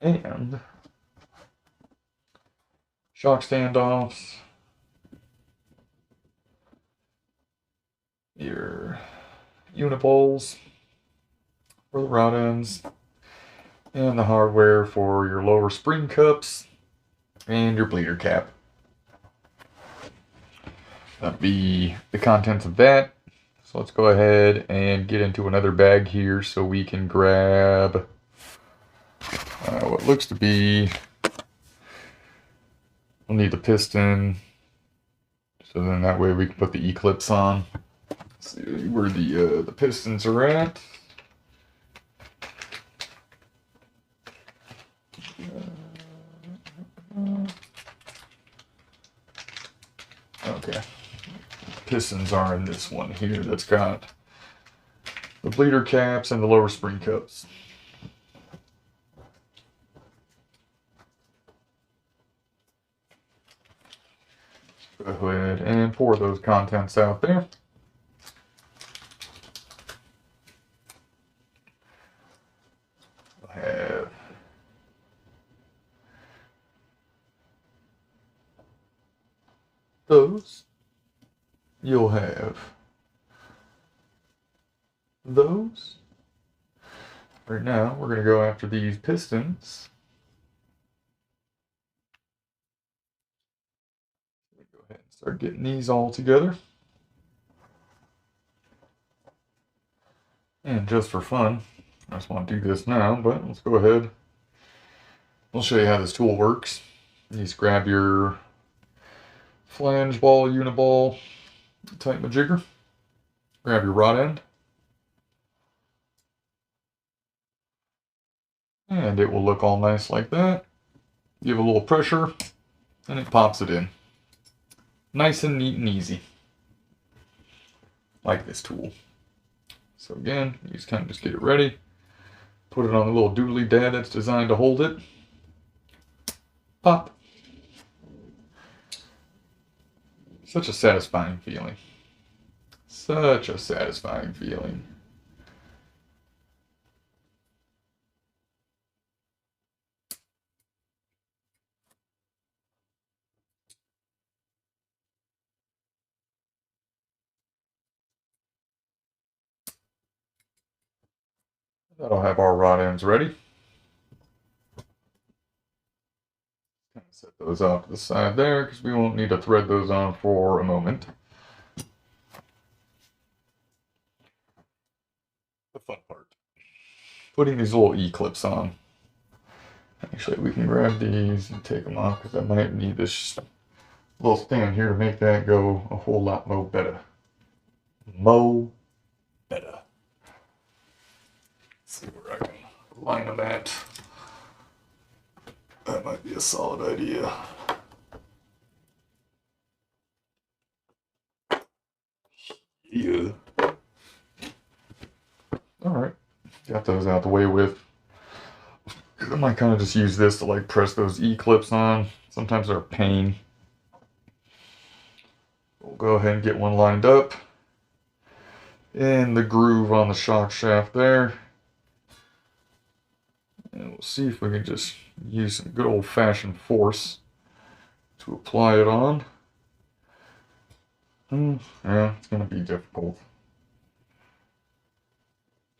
[SPEAKER 1] And shock standoffs. Your unipoles for the rod ends. And the hardware for your lower spring cups and your bleeder cap. That'd be the contents of that. So let's go ahead and get into another bag here so we can grab what looks to be, we'll need the piston, so then that way we can put the E-clips on. Let's see where the pistons are at. Okay, pistons are in this one here that's got the bleeder caps and the lower spring cups. Go ahead and pour those contents out there. We'll have those. You'll have those. Right now, we're going to go after these pistons. Go ahead and start getting these all together. And just for fun, I just want to do this now, but let's go ahead. I'll show you how this tool works. You just grab your flange ball, uniball, tighten the jigger, grab your rod end, and it will look all nice like that. Give a little pressure, and it pops it in. Nice and neat and easy. Like this tool. So again, you just kind of just get it ready. Put it on the little doodly dad that's designed to hold it. Pop. Such a satisfying feeling. Such a satisfying feeling. That'll have our rod ends ready. Set those off to the side there because we won't need to thread those on for a moment. The fun part. Putting these little E-clips on. Actually, we can grab these and take them off because I might need this little stand here to make that go a whole lot more better. Mo better. Let's see where I can line them at. That might be a solid idea. Yeah. Alright. Got those out the way with. I might kind of just use this to like press those E-clips on. Sometimes they're a pain. We'll go ahead and get one lined up. In the groove on the shock shaft there. And we'll see if we can just use some good old-fashioned force to apply it on. Yeah, it's going to be difficult.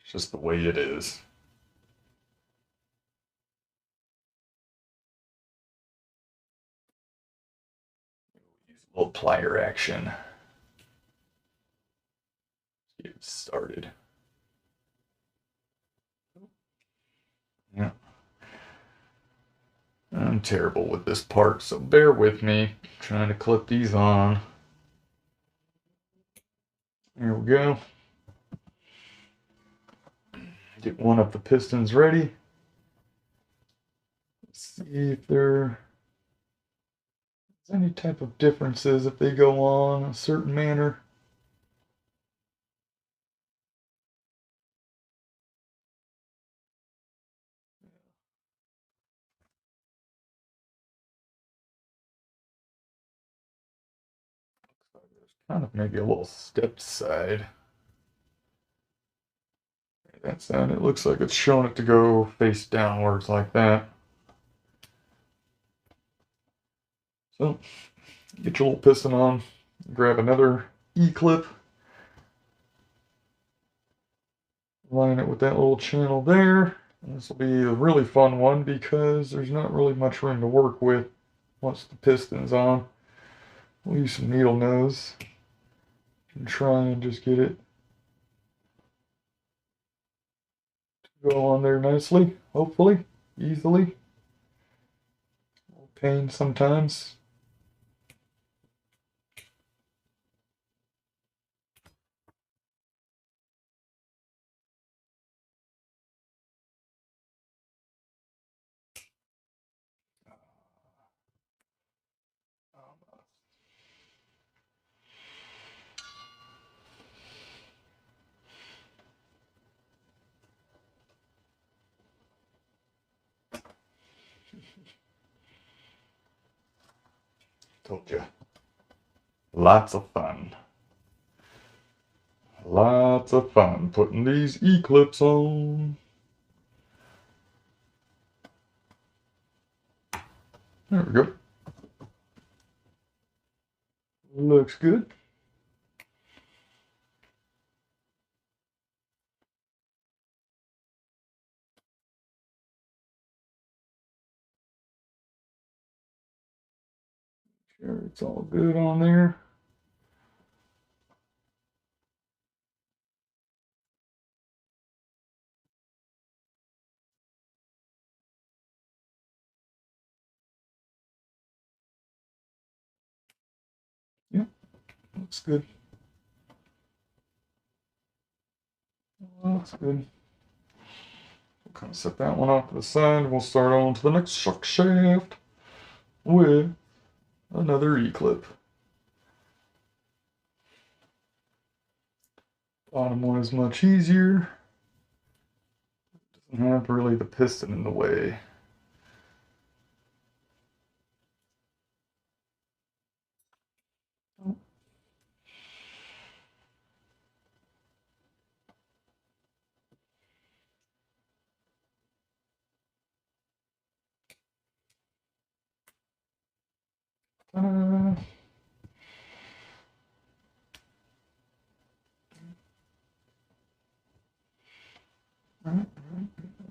[SPEAKER 1] It's just the way it is. Use a little plier action. Get it started. Yeah. I'm terrible with this part, so bear with me. I'm trying to clip these on. There we go. Get one of the pistons ready. Let's see if there's any type of differences if they go on a certain manner. There's kind of maybe a little stepped side. That's that. It looks like it's showing it to go face downwards like that. So get your little piston on, grab another E-clip, line it with that little channel there. And this will be a really fun one because there's not really much room to work with once the piston's on. We'll use some needle nose and try and just get it to go on there nicely, hopefully, easily. A little pain sometimes. Told you. Lots of fun. Lots of fun putting these E-clips on. There we go. Looks good. Sure, it's all good on there. Yep, looks good. Looks good. We'll kind of set that one off to the side. We'll start on to the next shuck shaft with another E-clip. Bottom one is much easier. Doesn't have really the piston in the way. Ta-da.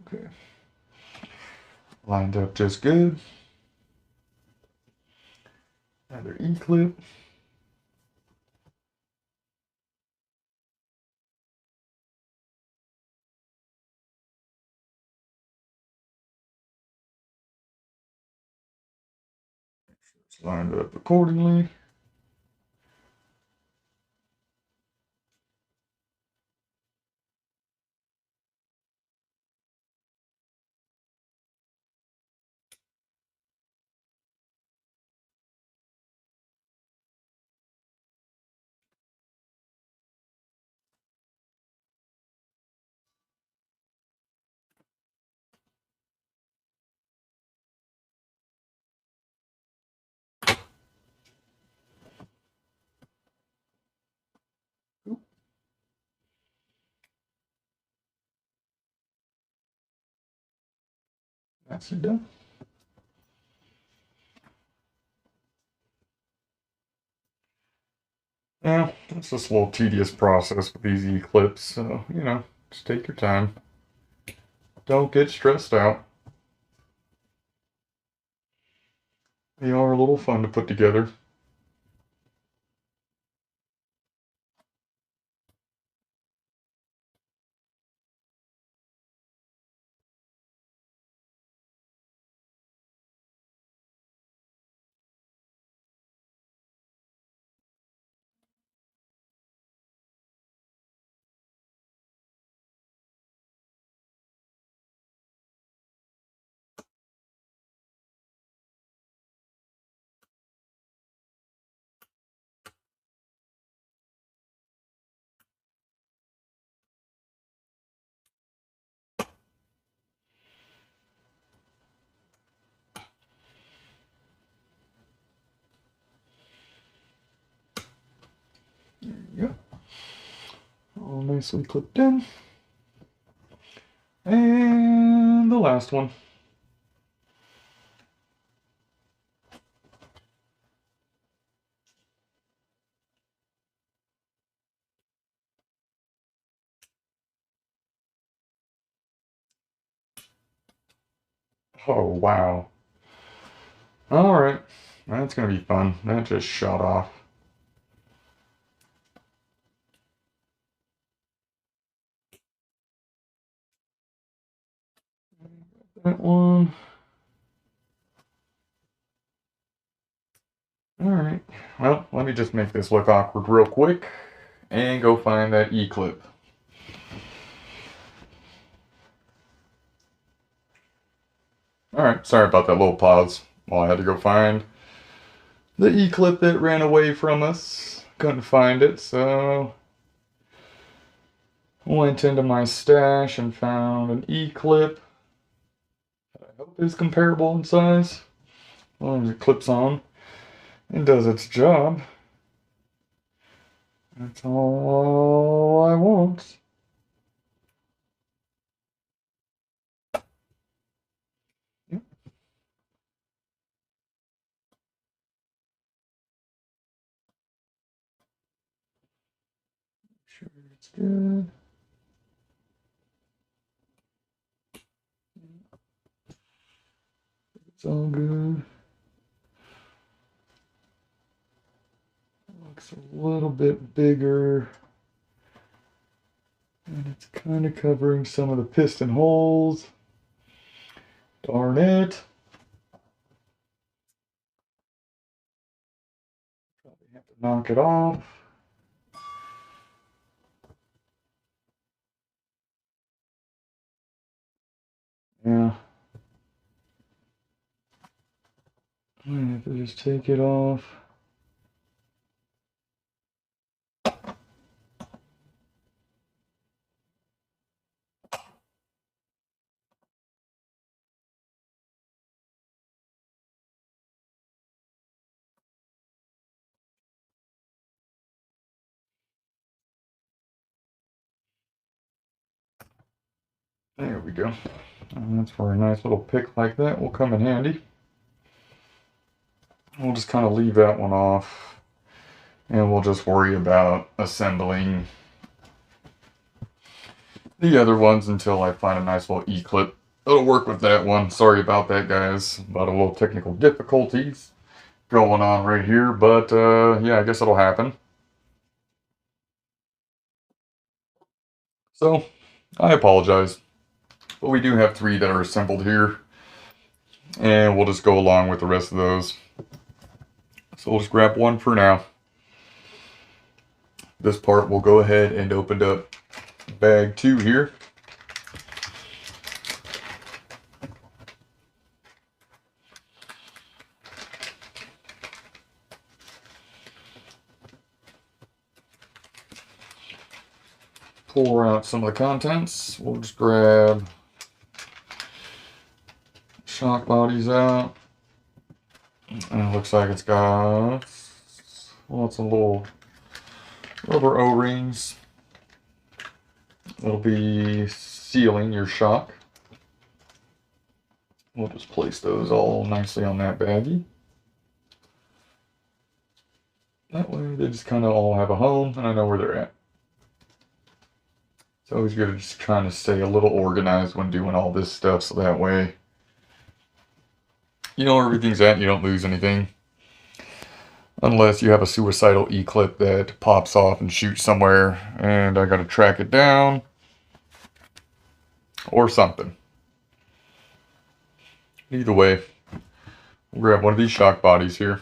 [SPEAKER 1] Okay. Lined up just good. Another E-clip. It's lined up accordingly. That's it done. Yeah, it's just a little tedious process with these E-clips, so, you know, just take your time. Don't get stressed out. They are a little fun to put together. nicely clipped in. And the last one. Oh, wow. Alright, that's going to be fun. That just shot off. That one. Alright, well, let me just make this look awkward real quick and go find that E-clip. Alright, sorry about that little pause. Well, I had to go find the E-clip that ran away from us. Couldn't find it, so went into my stash and found an E-clip. I hope it's comparable in size. As long as it clips on and does its job. That's all I want. Yep. Sure it's good. It's all good. Looks a little bit bigger. And it's kind of covering some of the piston holes. Darn it. Probably have to knock it off. Yeah. I have to just take it off. There we go. And that's where a nice little pick like that will come in handy. We'll just kind of leave that one off. And we'll just worry about assembling the other ones until I find a nice little E-clip. It'll work with that one. Sorry about that, guys. About a little technical difficulties going on right here. But, yeah, I guess it'll happen. So, I apologize. But we do have 3 that are assembled here. And we'll just go along with the rest of those. So we'll just grab one for now. This part we'll go ahead and open up bag 2 here. Pour out some of the contents. We'll just grab shock bodies out. And it looks like it's got lots of little rubber O-rings. It'll be sealing your shock. We'll just place those all nicely on that baggie. That way they just kind of all have a home and I know where they're at. It's always good to just trying to stay a little organized when doing all this stuff so that way you know where everything's at and you don't lose anything. Unless you have a suicidal E-clip that pops off and shoots somewhere and I gotta track it down or something. Either way, we'll grab one of these shock bodies here.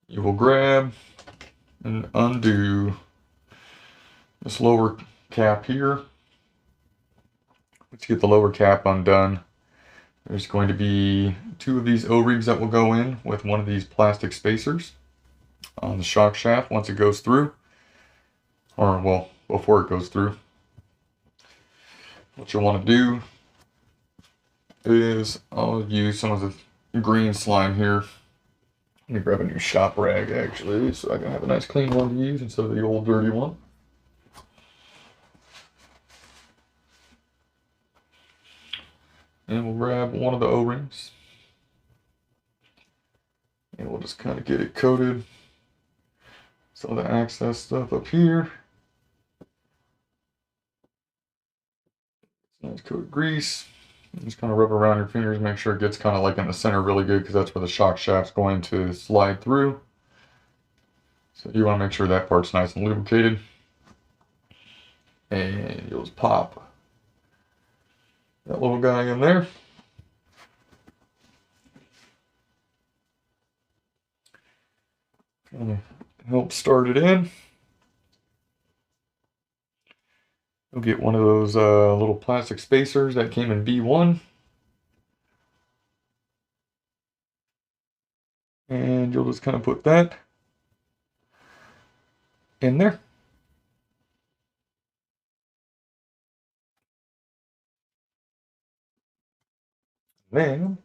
[SPEAKER 1] You will grab and undo this lower cap here. Let's get the lower cap undone. There's going to be 2 of these O-rings that will go in with one of these plastic spacers on the shock shaft once it goes through. Or, well, before it goes through. What you'll want to do is I'll use some of the green slime here. Let me grab a new shop rag actually so I can have a nice clean one to use instead of the old dirty one. and we'll grab one of the O-rings. And we'll just kind of get it coated. Some of the access stuff up here. Nice coat of grease. Just kind of rub around your fingers, make sure it gets kind of like in the center really good, because that's where the shock shaft's going to slide through. So you want to make sure that part's nice and lubricated. And you'll just pop that little guy in there. Kind of help start it in. You'll get one of those little plastic spacers that came in B1. And you'll just kind of put that in there. Then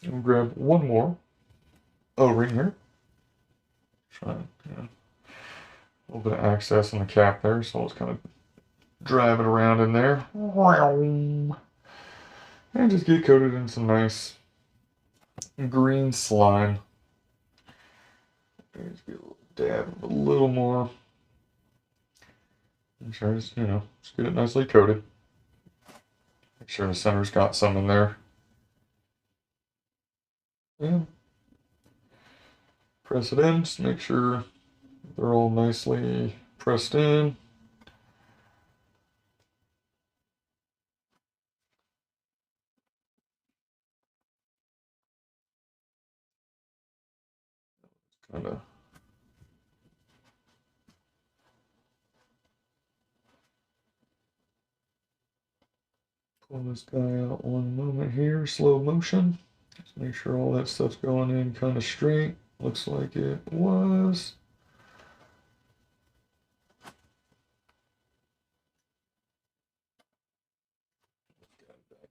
[SPEAKER 1] we'll grab one more O-ring here. Try, a little bit of access in the cap there, so I'll just kind of drive it around in there. And just get coated in some nice green slime. Just get a little dab of a little more. Make sure it's, just get it nicely coated. Make sure the center's got some in there. And press it in, just make sure they're all nicely pressed in. Kind of pull this guy out one moment here, slow motion. Just make sure all that stuff's going in kind of straight. Looks like it was.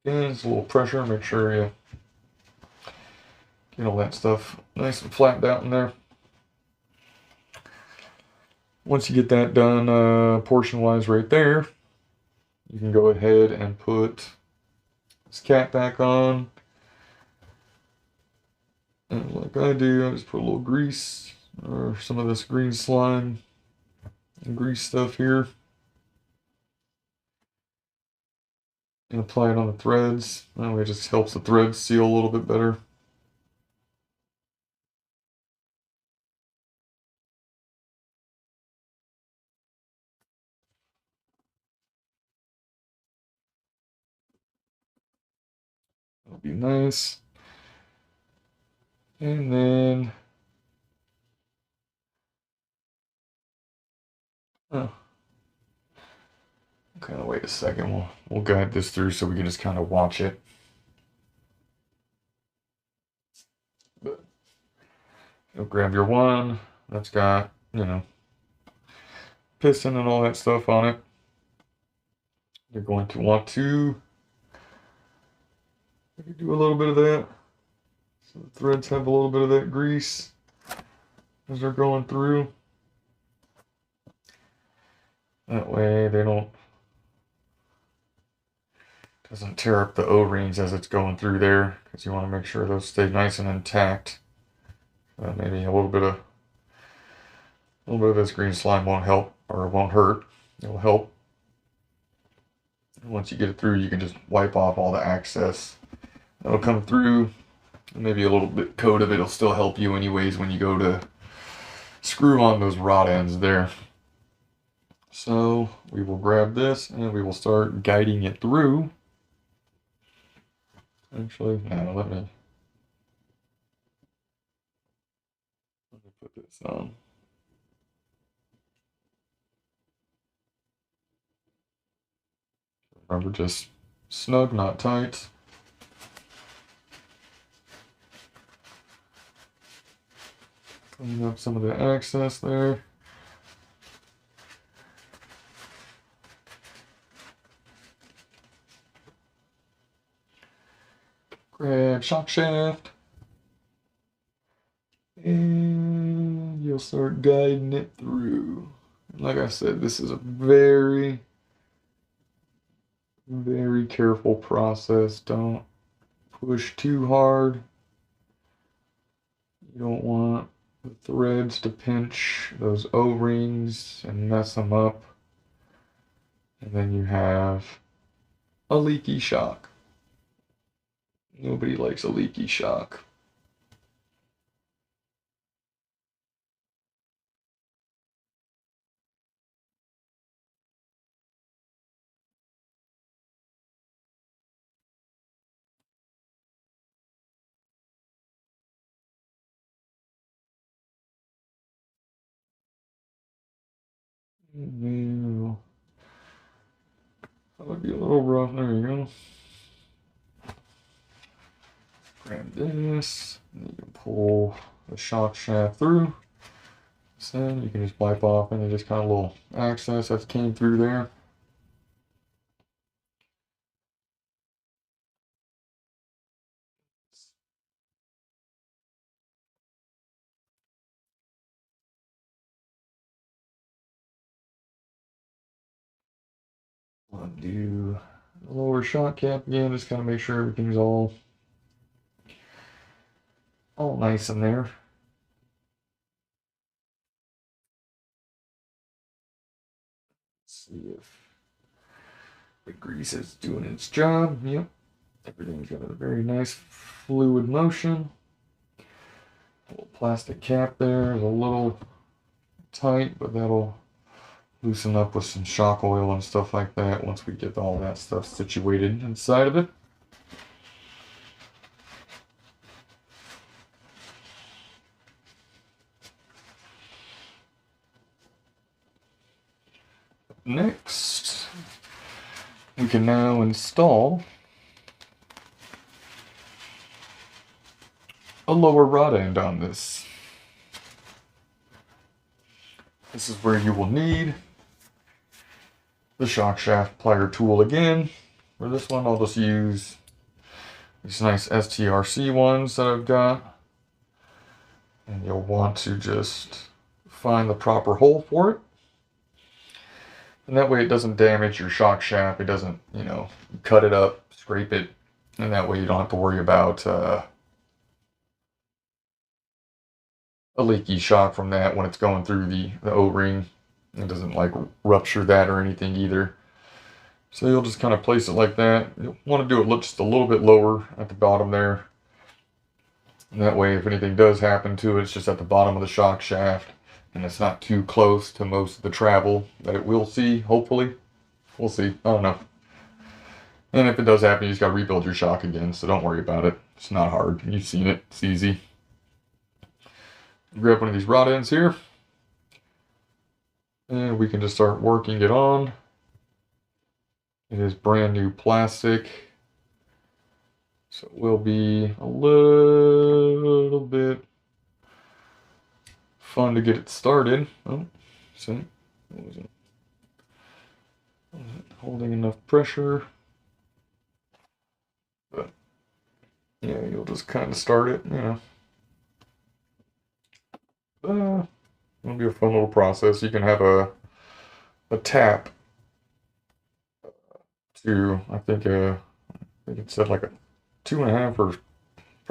[SPEAKER 1] Back in, it's a little pressure, make sure you get all that stuff nice and flattened out in there. Once you get that done portion-wise right there, you can go ahead and put this cap back on. And like I do, I just put a little grease or some of this green slime and grease stuff here. And apply it on the threads. That way it just helps the threads seal a little bit better. That'll be nice. And then, kind of wait a second. We'll guide this through so we can just kind of watch it. But you'll grab your one that's got, piston and all that stuff on it. You're going to want to do a little bit of that. So the threads have a little bit of that grease as they're going through. That way they doesn't tear up the O-rings as it's going through there, because you want to make sure those stay nice and intact. Maybe a little bit of this green slime won't help, or it won't hurt. It'll help. And once you get it through, you can just wipe off all the excess. That'll come through. Maybe a little bit coat of it will still help you anyways when you go to screw on those rod ends there. So we will grab this and we will start guiding it through. Actually, no, let me put this on. Remember, just snug, not tight. Clean up some of the excess there. Grab shock shaft. And you'll start guiding it through. Like I said, this is a very Very careful process. Don't push too hard. You don't want the threads to pinch those O-rings and mess them up. And then you have a leaky shock. Nobody likes a leaky shock. That would be a little rough. There you go. Grab this. And you can pull the shock shaft through. So you can just wipe off any just kind of little access that came through there. Undo the lower shock cap again, just kind of make sure everything's all nice in there. Let's see if the grease is doing its job. Yep, everything's got a very nice fluid motion. A little plastic cap there is a little tight, but that'll loosen up with some shock oil and stuff like that once we get all that stuff situated inside of it. Next, we can now install a lower rod end on this. This is where you will need the shock shaft plier tool again. For this one, I'll just use these nice STRC ones that I've got. And you'll want to just find the proper hole for it. And that way it doesn't damage your shock shaft. It doesn't, cut it up, scrape it. And that way you don't have to worry about a leaky shock from that when it's going through the O-ring. It doesn't like rupture that or anything either. So you'll just kind of place it like that. You'll want to do it just a little bit lower at the bottom there. And that way if anything does happen to it, it's just at the bottom of the shock shaft. And it's not too close to most of the travel that it will see, hopefully. We'll see. I don't know. And if it does happen, you just got to rebuild your shock again. So don't worry about it. It's not hard. You've seen it. It's easy. Grab one of these rod ends here. And we can just start working it on. It is brand new plastic. So it will be a little bit fun to get it started. Oh, see, wasn't holding enough pressure. But yeah, you'll just kind of start it, It'll be a fun little process. You can have a tap to, I think it said like a 2.5 or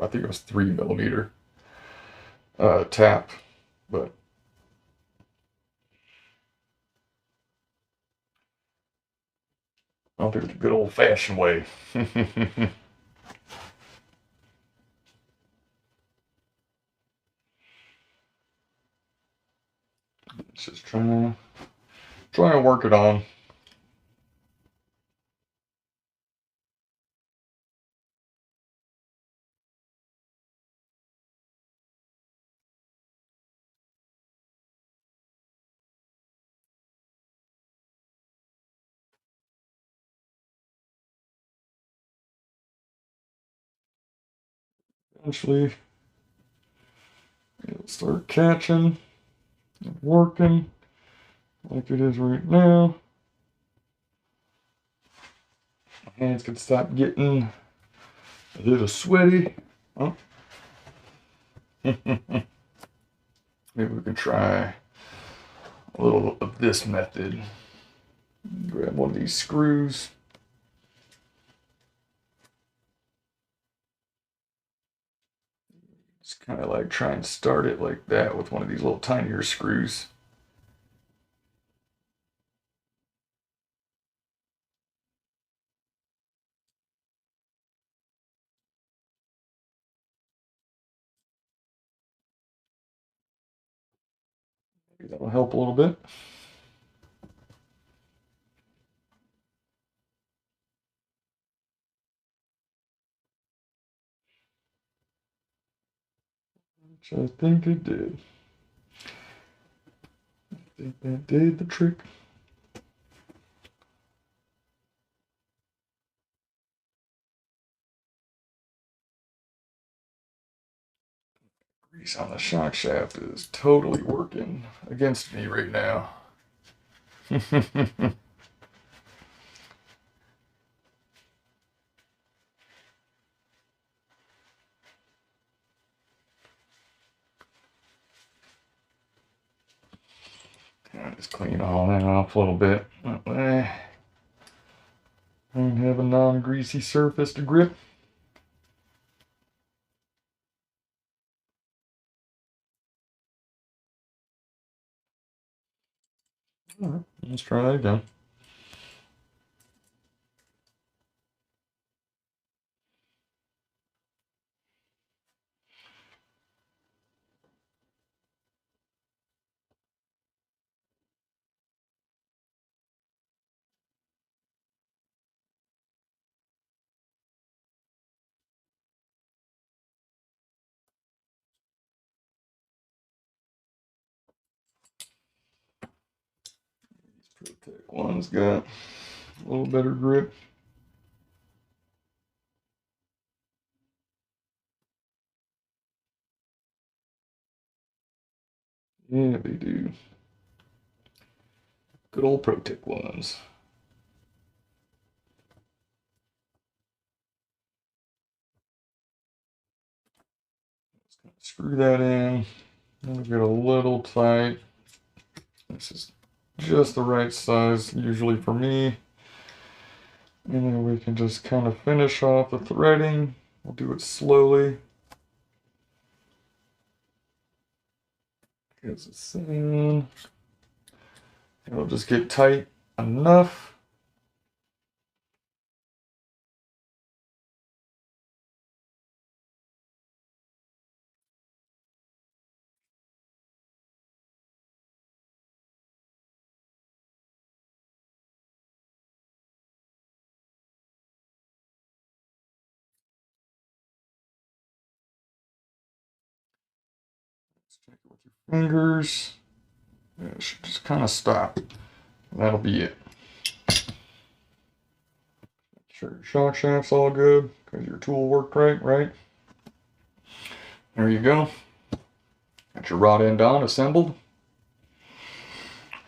[SPEAKER 1] I think it was 3mm tap, but I'll do it the good old-fashioned way. Just trying to work it on. Eventually, it'll start catching and working like it is right now. My hands can stop getting a little sweaty. Oh. Maybe we can try a little of this method. Grab one of these screws. I like try and start it like that with one of these little tinier screws. Maybe that'll help a little bit. Which I think it did. I think that did the trick. Grease on the shock shaft is totally working against me right now. I'll just clean all that off a little bit. That way I can have a non-greasy surface to grip. All right, let's try that again. These Protect ones got a little better grip. Yeah, they do. Good old Protect ones. Just gonna screw that in. It'll get a little tight. This is just the right size, usually for me. And then we can just kind of finish off the threading. We'll do it slowly. Because it's in. It'll just get tight enough. Check it with your fingers. It should just kind of stop. That'll be it. Make sure your shock shaft's all good because your tool worked right? There you go. Got your rod end on, assembled.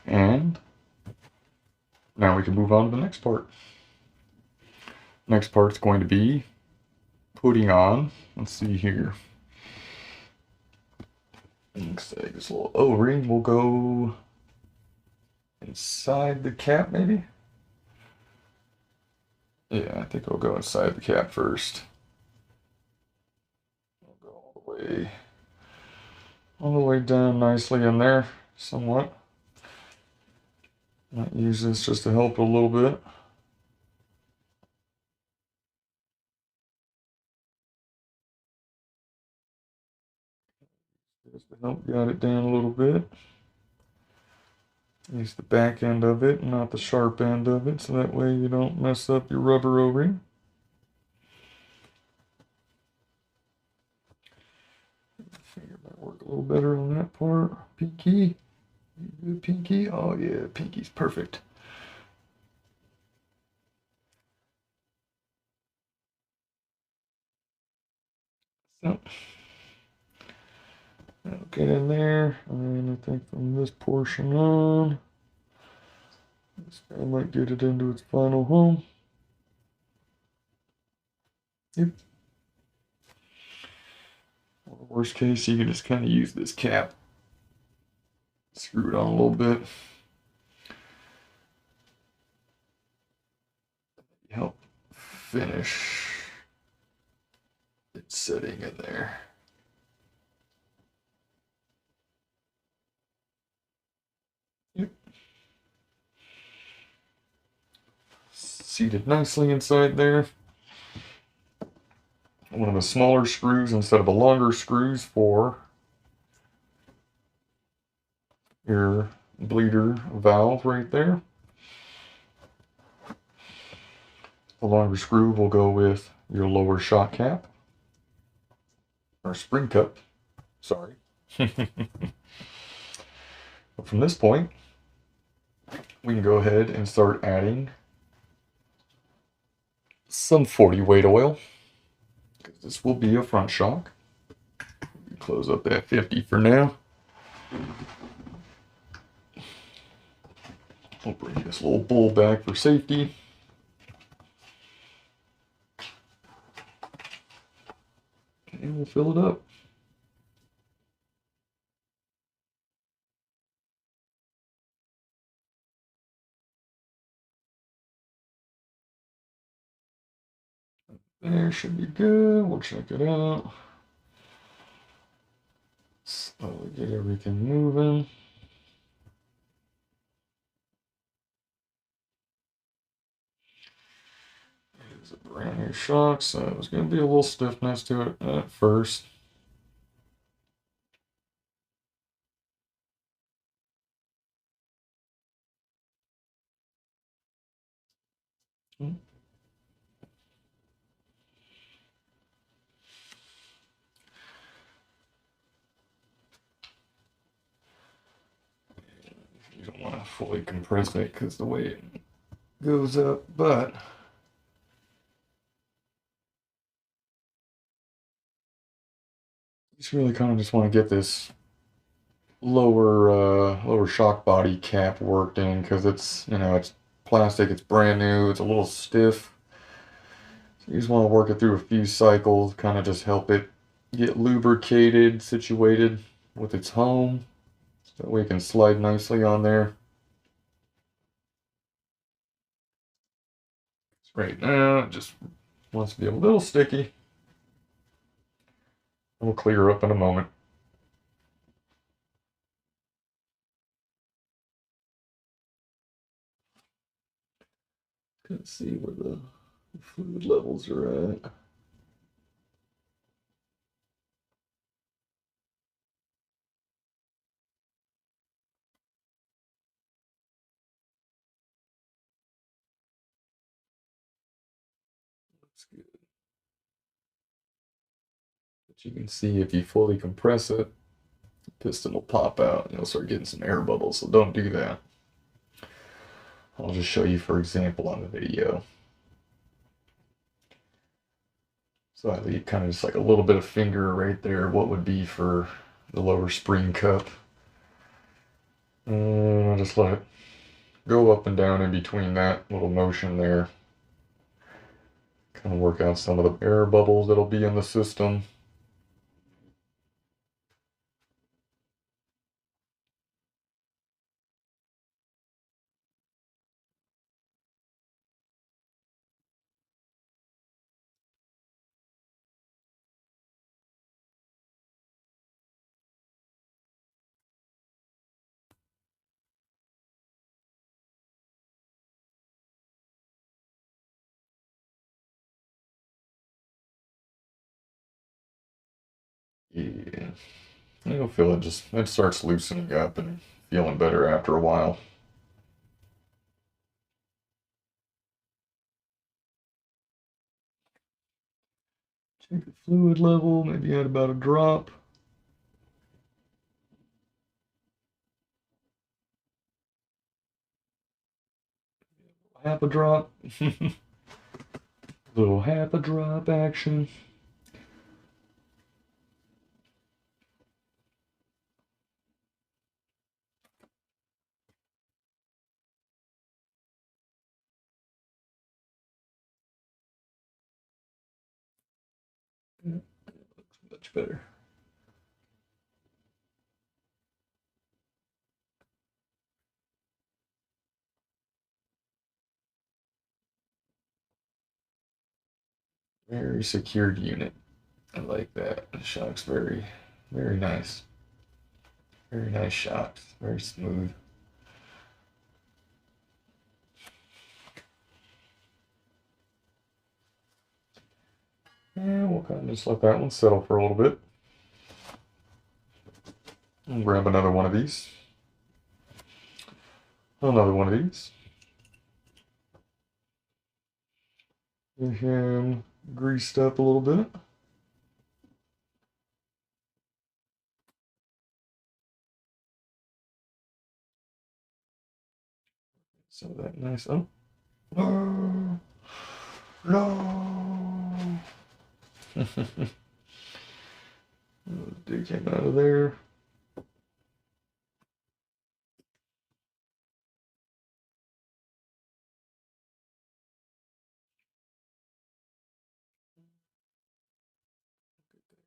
[SPEAKER 1] And now we can move on to the next part. Next part's going to be putting on, let's see here. Looks like this little O-ring will go inside the cap, maybe? Yeah, I think it'll go inside the cap first. It'll go all the way down nicely in there, somewhat. Might use this just to help a little bit. Just to help guide it down a little bit. Use the back end of it, not the sharp end of it, so that way you don't mess up your rubber O-ring. Finger might work a little better on that part. Pinky. Good pinky. Oh yeah, pinky's perfect. So that'll get in there, and I think from this portion on, this guy might get it into its final home. Yep. Or worst case, you can just kind of use this cap, screw it on a little bit. Help finish it setting in there. seated nicely inside there. One of the smaller screws instead of the longer screws for your bleeder valve right there. The longer screw will go with your lower shock cap, or spring cup, sorry. But from this point, we can go ahead and start adding some 40 weight oil, because this will be a front shock. Close up that 50 for now. We'll bring this little bowl back for safety. And we'll fill it up. There, should be good. We'll check it out. Slowly get everything moving. It's a brand new shock, so there's going to be a little stiffness to it at first. You don't want to fully compress it because the way it goes up, but just really kind of just want to get this lower shock body cap worked in, because it's, you know, it's plastic, it's brand new, it's a little stiff. So you just want to work it through a few cycles, kind of just help it get lubricated, situated with its home, so that way it can slide nicely on there. Right now, it just wants to be a little sticky. We'll clear up in a moment. Let's see where the fluid levels are at. Looks good. But you can see if you fully compress it, the piston will pop out and you'll start getting some air bubbles, so don't do that. I'll just show you for example on the video. So I leave kind of just like a little bit of finger right there, what would be for the lower spring cup. And I'll just let it go up and down in between that little motion there. Kind of work out some of the air bubbles that'll be in the system. Yeah, you'll feel it it starts loosening up and feeling better after a while. Check the fluid level, maybe add about a drop. Half a drop. Little half a drop action. Yeah, looks much better. Very secured unit. I like that. The shock's very, very nice. Very nice shocks. Very smooth. And we'll kind of just let that one settle for a little bit. And grab another one of these. Another one of these. Get him greased up a little bit. So that nice. Oh. No. No. Dig him out of there.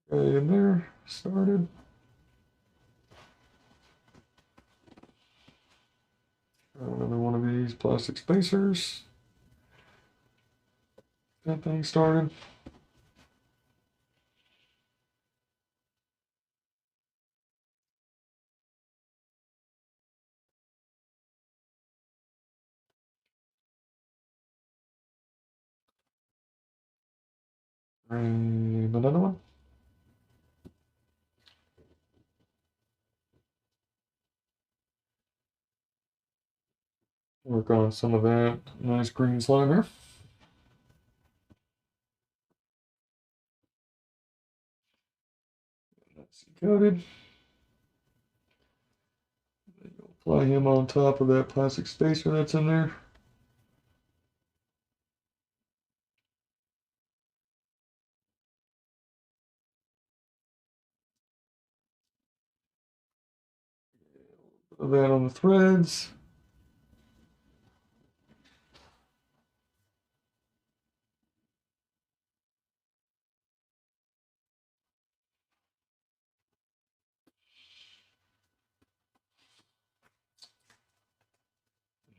[SPEAKER 1] Right in there. Started. Another one of these plastic spacers. That thing started. Grab another one. Work on some of that nice green slime here. That's coated. Then you'll apply him on top of that plastic spacer that's in there. Put that on the threads.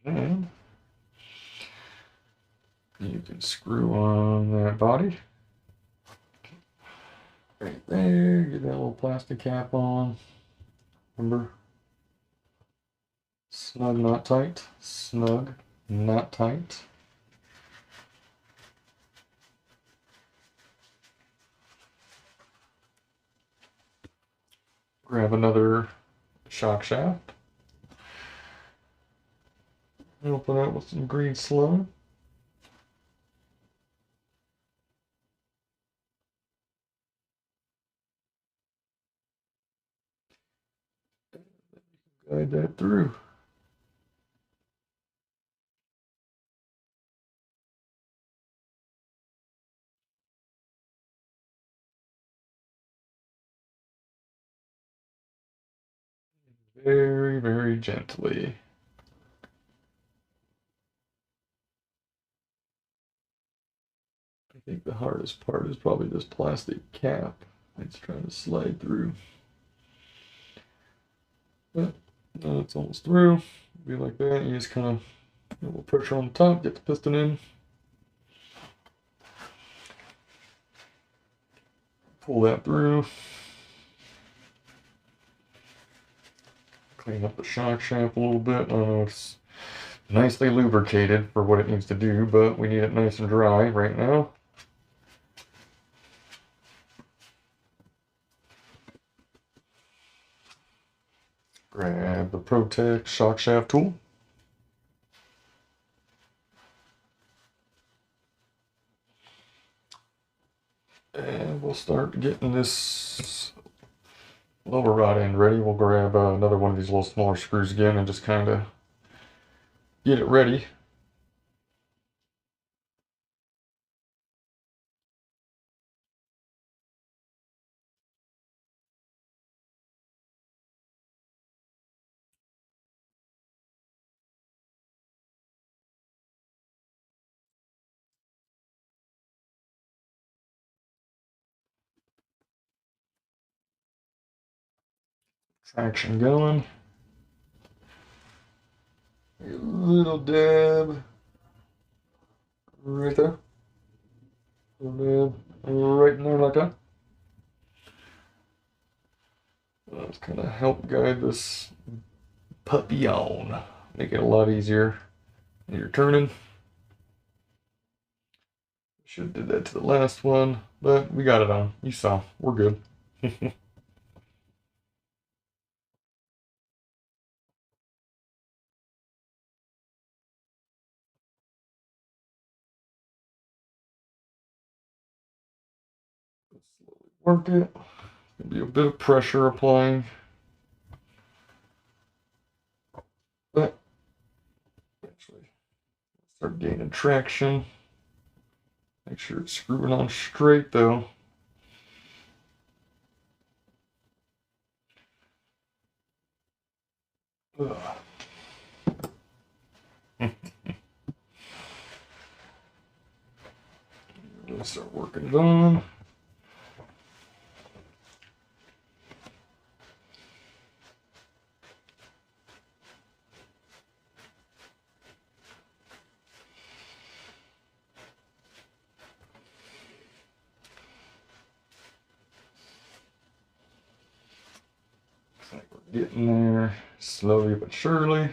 [SPEAKER 1] And you can screw on that body. Right there, get that little plastic cap on. Remember, snug, not tight. Snug, not tight. Grab another shock shaft. Open it with some green slime. Guide that through. Very, very gently. I think the hardest part is probably this plastic cap. It's trying to slide through. But no, it's almost through. Be like that. You just kind of a little pressure on the top, get the piston in. Pull that through. Clean up the shock shaft a little bit. I don't know, it's nicely lubricated for what it needs to do, but we need it nice and dry right now. Grab the Protect shock shaft tool. And we'll start getting this lower rod end ready. We'll grab another one of these little smaller screws again and just kind of get it ready. Traction going. A little dab right there. A little dab right in there like that. Let's kind of help guide this puppy on. Make it a lot easier when you're turning. Should have did that to the last one, but we got it on. You saw. We're good. Slowly work it. Gonna be a bit of pressure applying, but eventually start gaining traction. Make sure it's screwing on straight though. Really start working it on. Looks like we're getting there slowly but surely.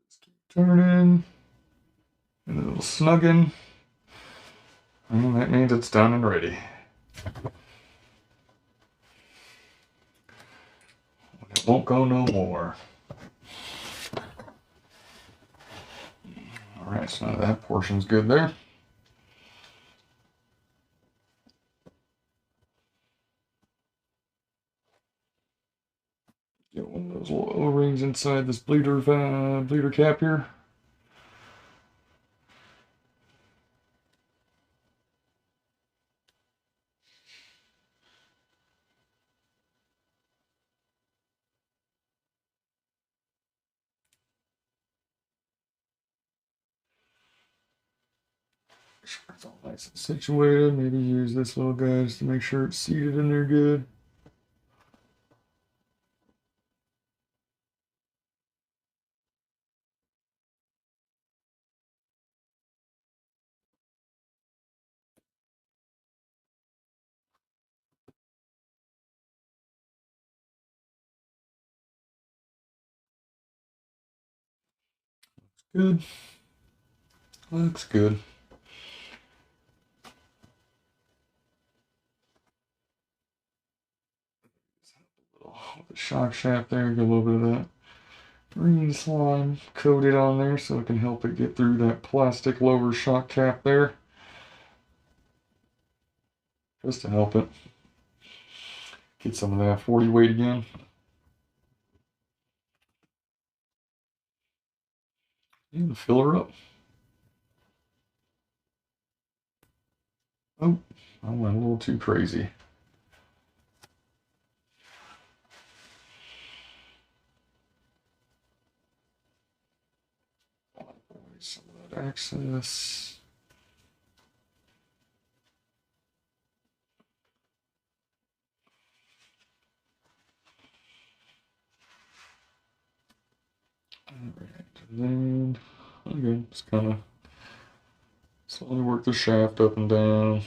[SPEAKER 1] Just keep turning and a little snugging. And that means it's done and ready. It won't go no more. Alright, so now that portion's good there. Get one of those little O-rings inside this bleeder cap here. Make sure it's all nice and situated. Maybe use this little guy just to make sure it's seated in there good. Good. Looks good. With the shock shaft there, get a little bit of that green slime coated on there so it can help it get through that plastic lower shock cap there. Just to help it get some of that 40 weight again. And fill her up. Oh, I went a little too crazy. Some of that excess. Alright, and then again, just kind of slowly work the shaft up and down.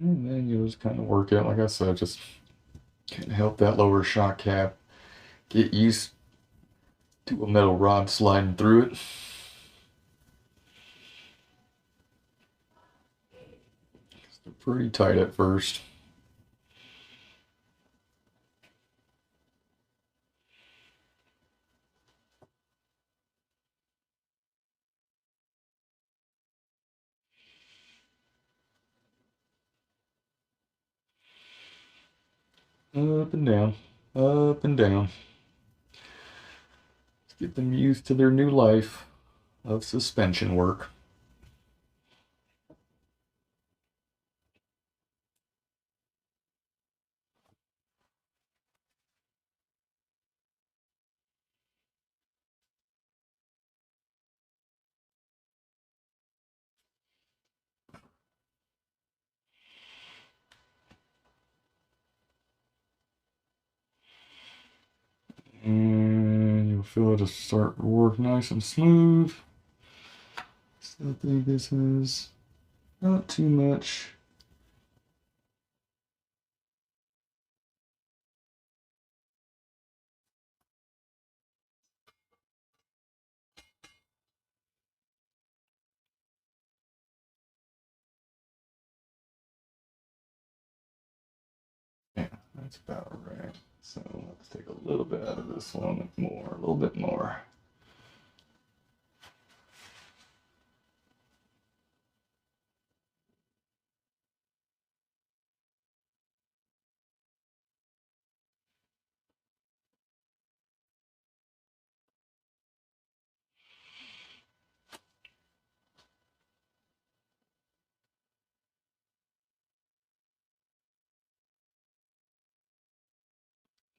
[SPEAKER 1] And then you just kind of work it, like I said, just kind of help that lower shock cap get used to a metal rod sliding through it. They're pretty tight at first. Up and down, up and down. Let's get them used to their new life of suspension work. feel it just start to work nice and smooth. So I think this has not too much. Yeah, that's about right. So let's take a little bit out of this one more, a little bit more.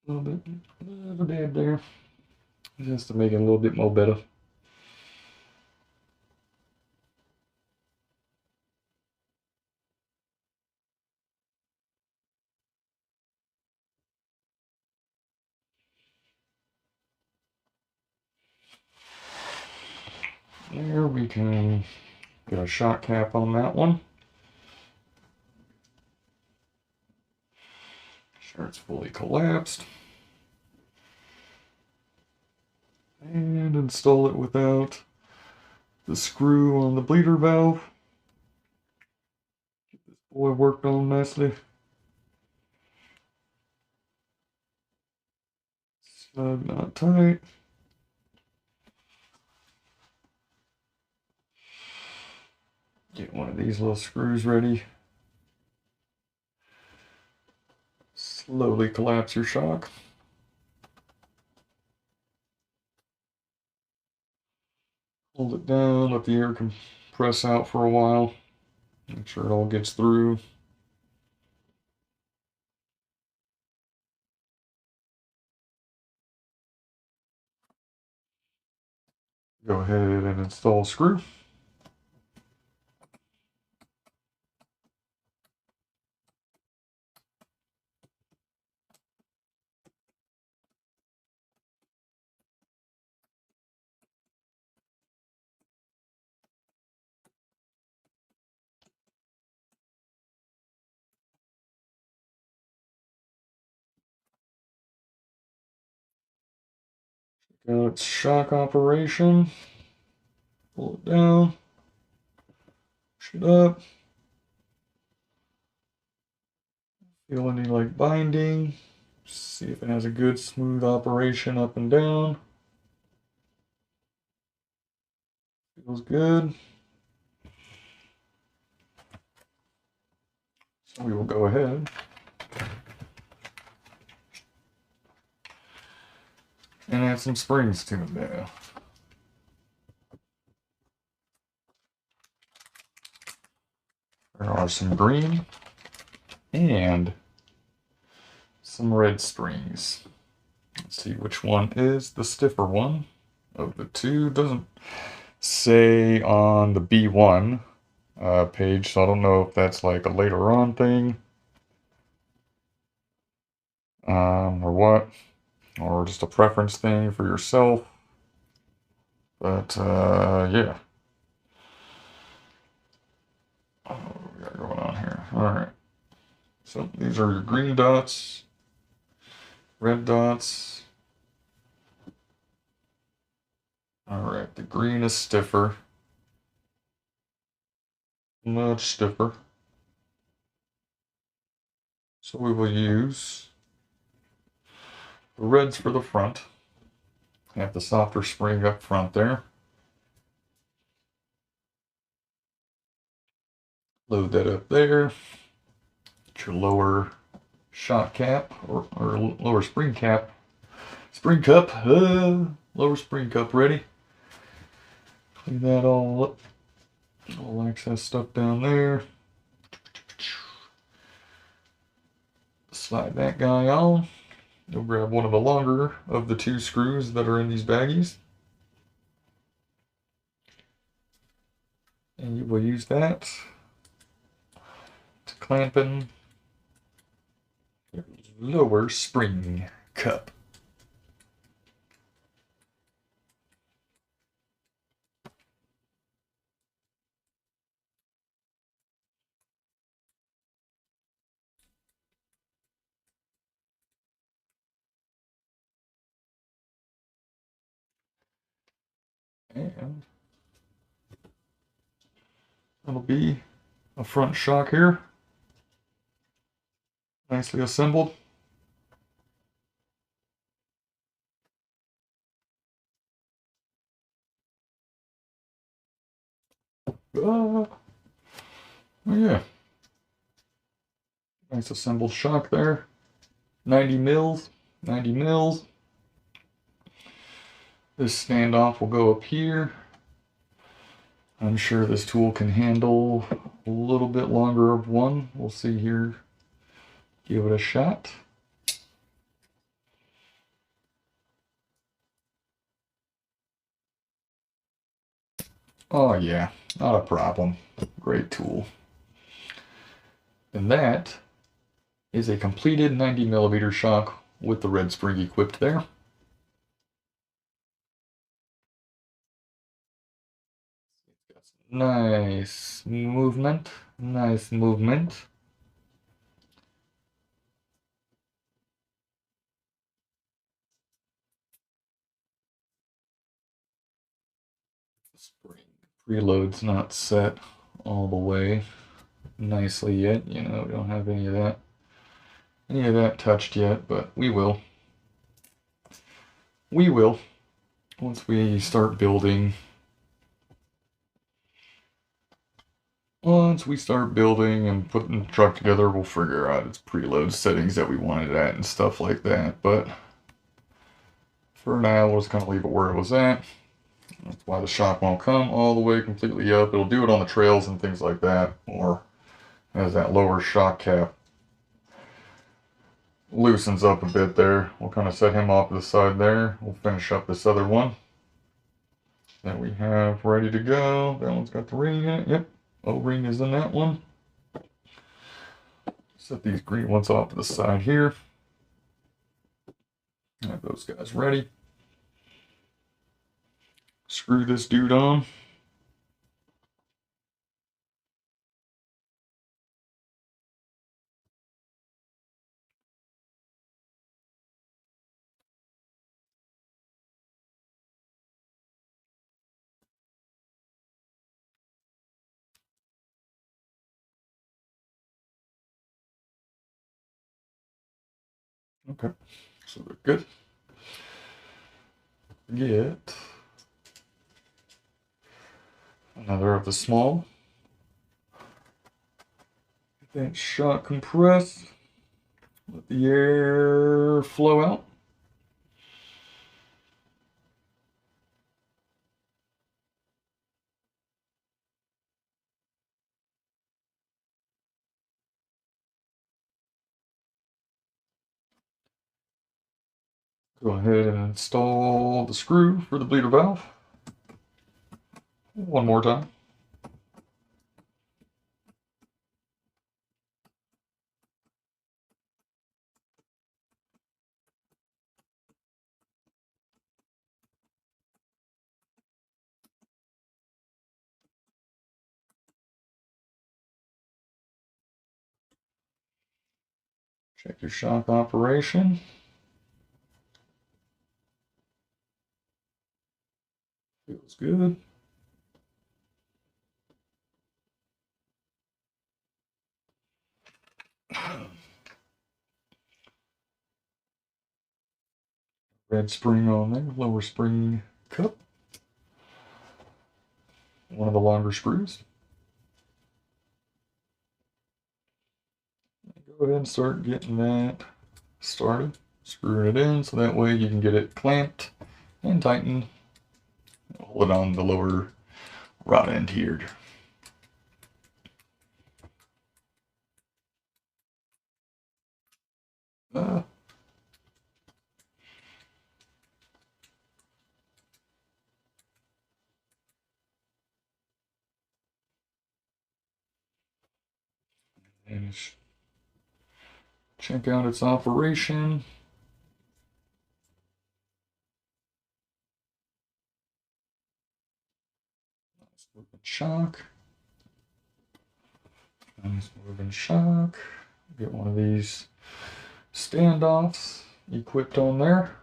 [SPEAKER 1] A little dab there, just to make it a little bit more better. There we can get a shock cap on that one. Sure it's fully collapsed. And install it without the screw on the bleeder valve. Get this boy worked on nicely. Snug, not tight. Get one of these little screws ready. Slowly collapse your shock. Hold it down, let the air compress out for a while. Make sure it all gets through. Go ahead and install a screw. Got its shock operation. Pull it down. Push it up. Feel any like binding. See if it has a good smooth operation up and down. Feels good. So we will go ahead and add some springs to it now. There are some green and some red springs. Let's see which one is the stiffer one of the two. Doesn't say on the B1 page, so I don't know if that's like a later on thing or what, or just a preference thing for yourself. But yeah. What we got going on here? All right. So these are your green dots, red dots. All right, the green is stiffer, much stiffer. So we will use the reds for the front. Have the softer spring up front there. Load that up there. Get your lower shock cap or lower spring cap. Spring cup. Lower spring cup ready. Clean that all up. All excess stuff down there. Slide that guy on. You'll grab one of the longer of the two screws that are in these baggies. And you will use that to clamp in your lower spring cup. And that'll be a front shock here. Nicely assembled. Oh yeah. Nice assembled shock there. 90 mils. 90 mils. This standoff will go up here. I'm sure this tool can handle a little bit longer of one. We'll see here. Give it a shot. Oh yeah, not a problem. Great tool. And that is a completed 90mm shock with the red spring equipped there. Nice movement. Nice movement. Spring preload's not set all the way nicely yet. You know, we don't have any of that touched yet, but we will. We will once we start building. Once we start building and putting the truck together, we'll figure out its preload settings that we want it at and stuff like that. But for now, we'll just kind of leave it where it was at. That's why the shock won't come all the way completely up. It'll do it on the trails and things like that, or as that lower shock cap loosens up a bit there. We'll kind of set him off to the side there. We'll finish up this other one that we have ready to go. That one's got the ring in it. Yep, O-ring is in that one. Set these green ones off to the side here. Have those guys ready. Screw this dude on. Okay, so we're good. Get another of the small. Get that shock compressed. Let the air flow out. Go ahead and install the screw for the bleeder valve. One more time. Check your shock operation. Feels good. Red spring on there, lower spring cup. One of the longer screws. Go ahead and start getting that started. Screwing it in so that way you can get it clamped and tightened. Hold it on the lower rod end here. And check out its operation. Nice moving shock. Nice moving shock. Get one of these standoffs equipped on there.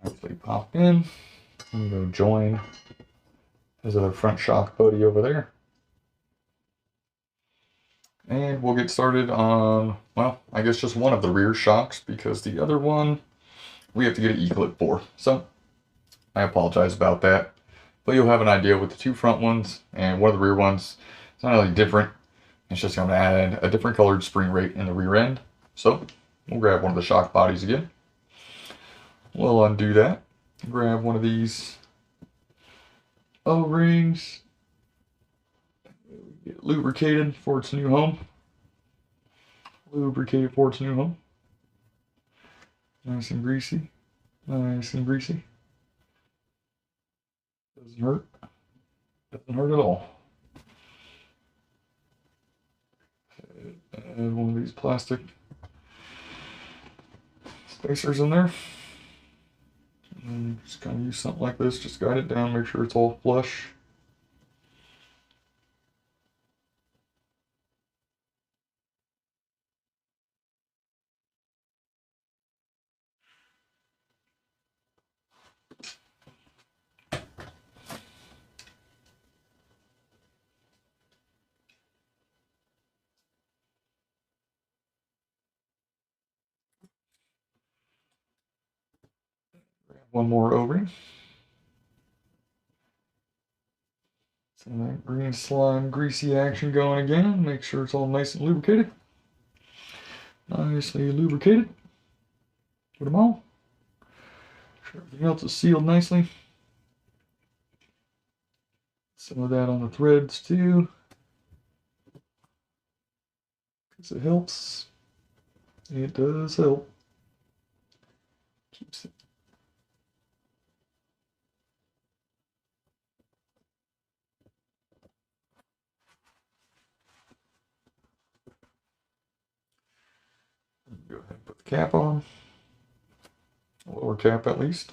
[SPEAKER 1] Nicely popped in. I'm going to join his other front shock buddy over there. And we'll get started on, well, I guess just one of the rear shocks, because the other one we have to get an E-clip for. So I apologize about that. But you'll have an idea with the two front ones and one of the rear ones. It's not really different. It's just going to add a different colored spring rate in the rear end. So we'll grab one of the shock bodies again. We'll undo that. Grab one of these O-rings. Get lubricated for its new home. Lubricated for its new home. Nice and greasy. Nice and greasy. Doesn't hurt. Doesn't hurt at all. Add one of these plastic spacers in there. And just kind of use something like this. Just guide it down, make sure it's all flush. One more O-ring. So that green slime greasy action going again. Make sure it's all nice and lubricated. Nicely lubricated. Put them all. Make sure everything else is sealed nicely. Some of that on the threads too, because it helps. It does help. Keeps it. Go ahead and put the cap on. Lower cap at least.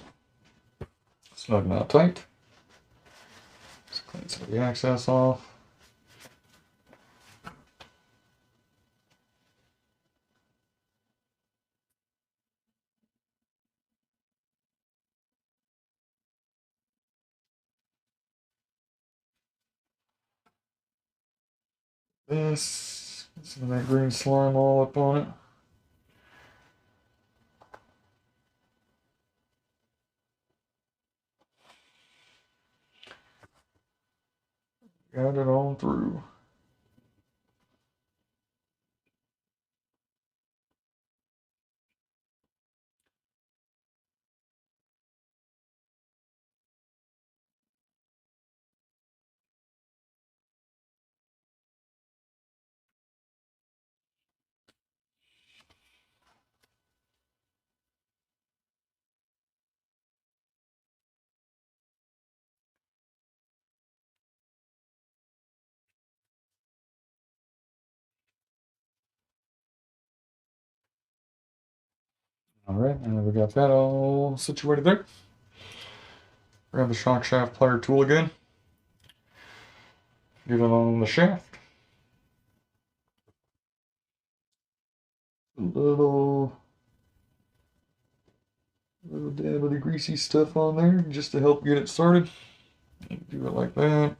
[SPEAKER 1] Snug knot tight. Just clean some of the excess off. This, get some of that green slime all up on it. Got it on through. All right, and we got that all situated there. Grab the shock shaft plier tool again. Get it on the shaft. A little dab of the greasy stuff on there just to help get it started. Do it like that.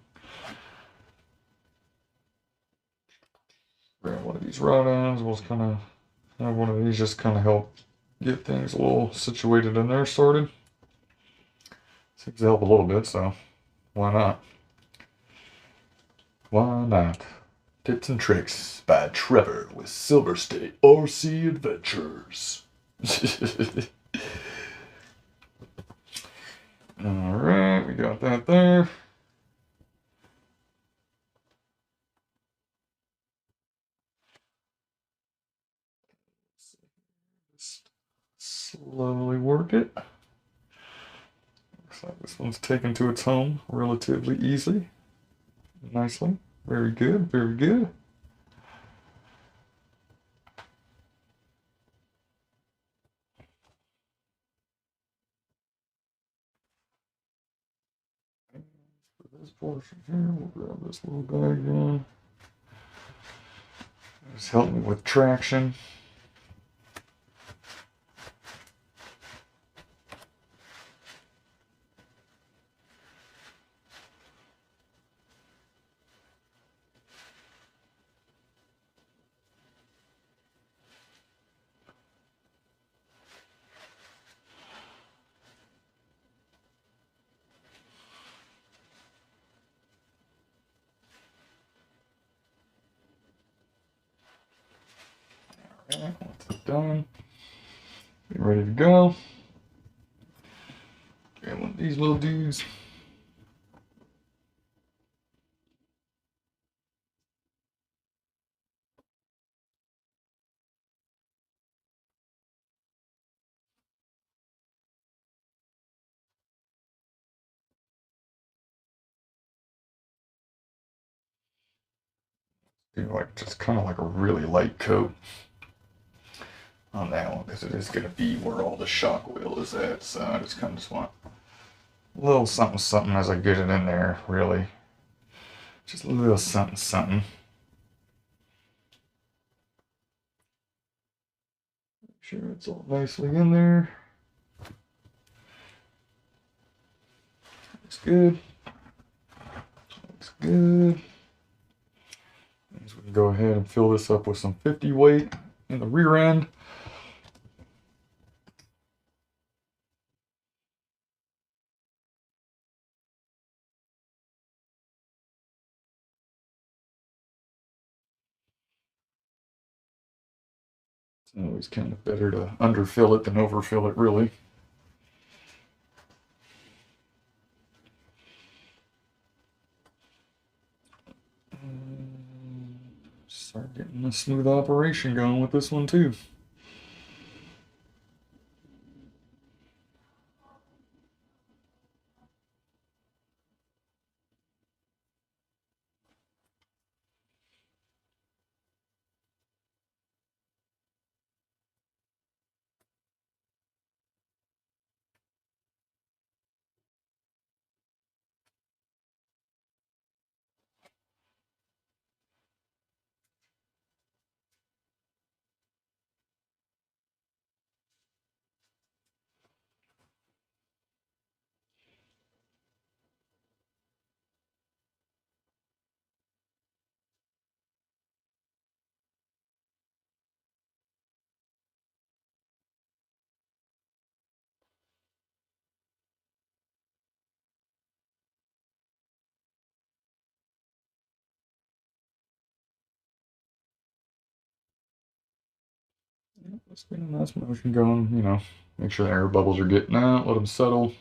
[SPEAKER 1] Grab one of these rod ends. We'll kind of have one of these just kind of help get things a little situated in there, sorted. Seems to help a little bit, so why not? Why not? Tips and Tricks by Trevor with Silver State RC Adventures. Alright, we got that there. Just slowly work it. Looks like this one's taken to its home relatively easily. Nicely. Very good, very good. For this portion here, we'll grab this little guy again. Just help me with traction. Once it's done, get ready to go. Get one of these little dudes. Do like just kind of like a really light coat on that one because it is going to be where all the shock wheel is at. So I just kind of just want a little something something as I get it in there, really. Just a little something something. Make sure it's all nicely in there. Looks good. Looks good. So we can go ahead and fill this up with some 50 weight in the rear end. It's always kind of better to underfill it than overfill it, really. Start getting a smooth operation going with this one too. Let's get a nice motion going, you know, make sure the air bubbles are getting out, let them settle.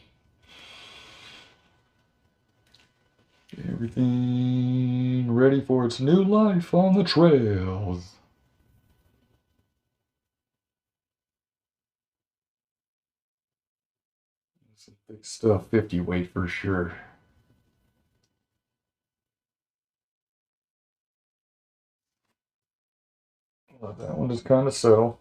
[SPEAKER 1] Get everything ready for its new life on the trails. Some thick stuff, 50 weight for sure. Let that one just kind of settle.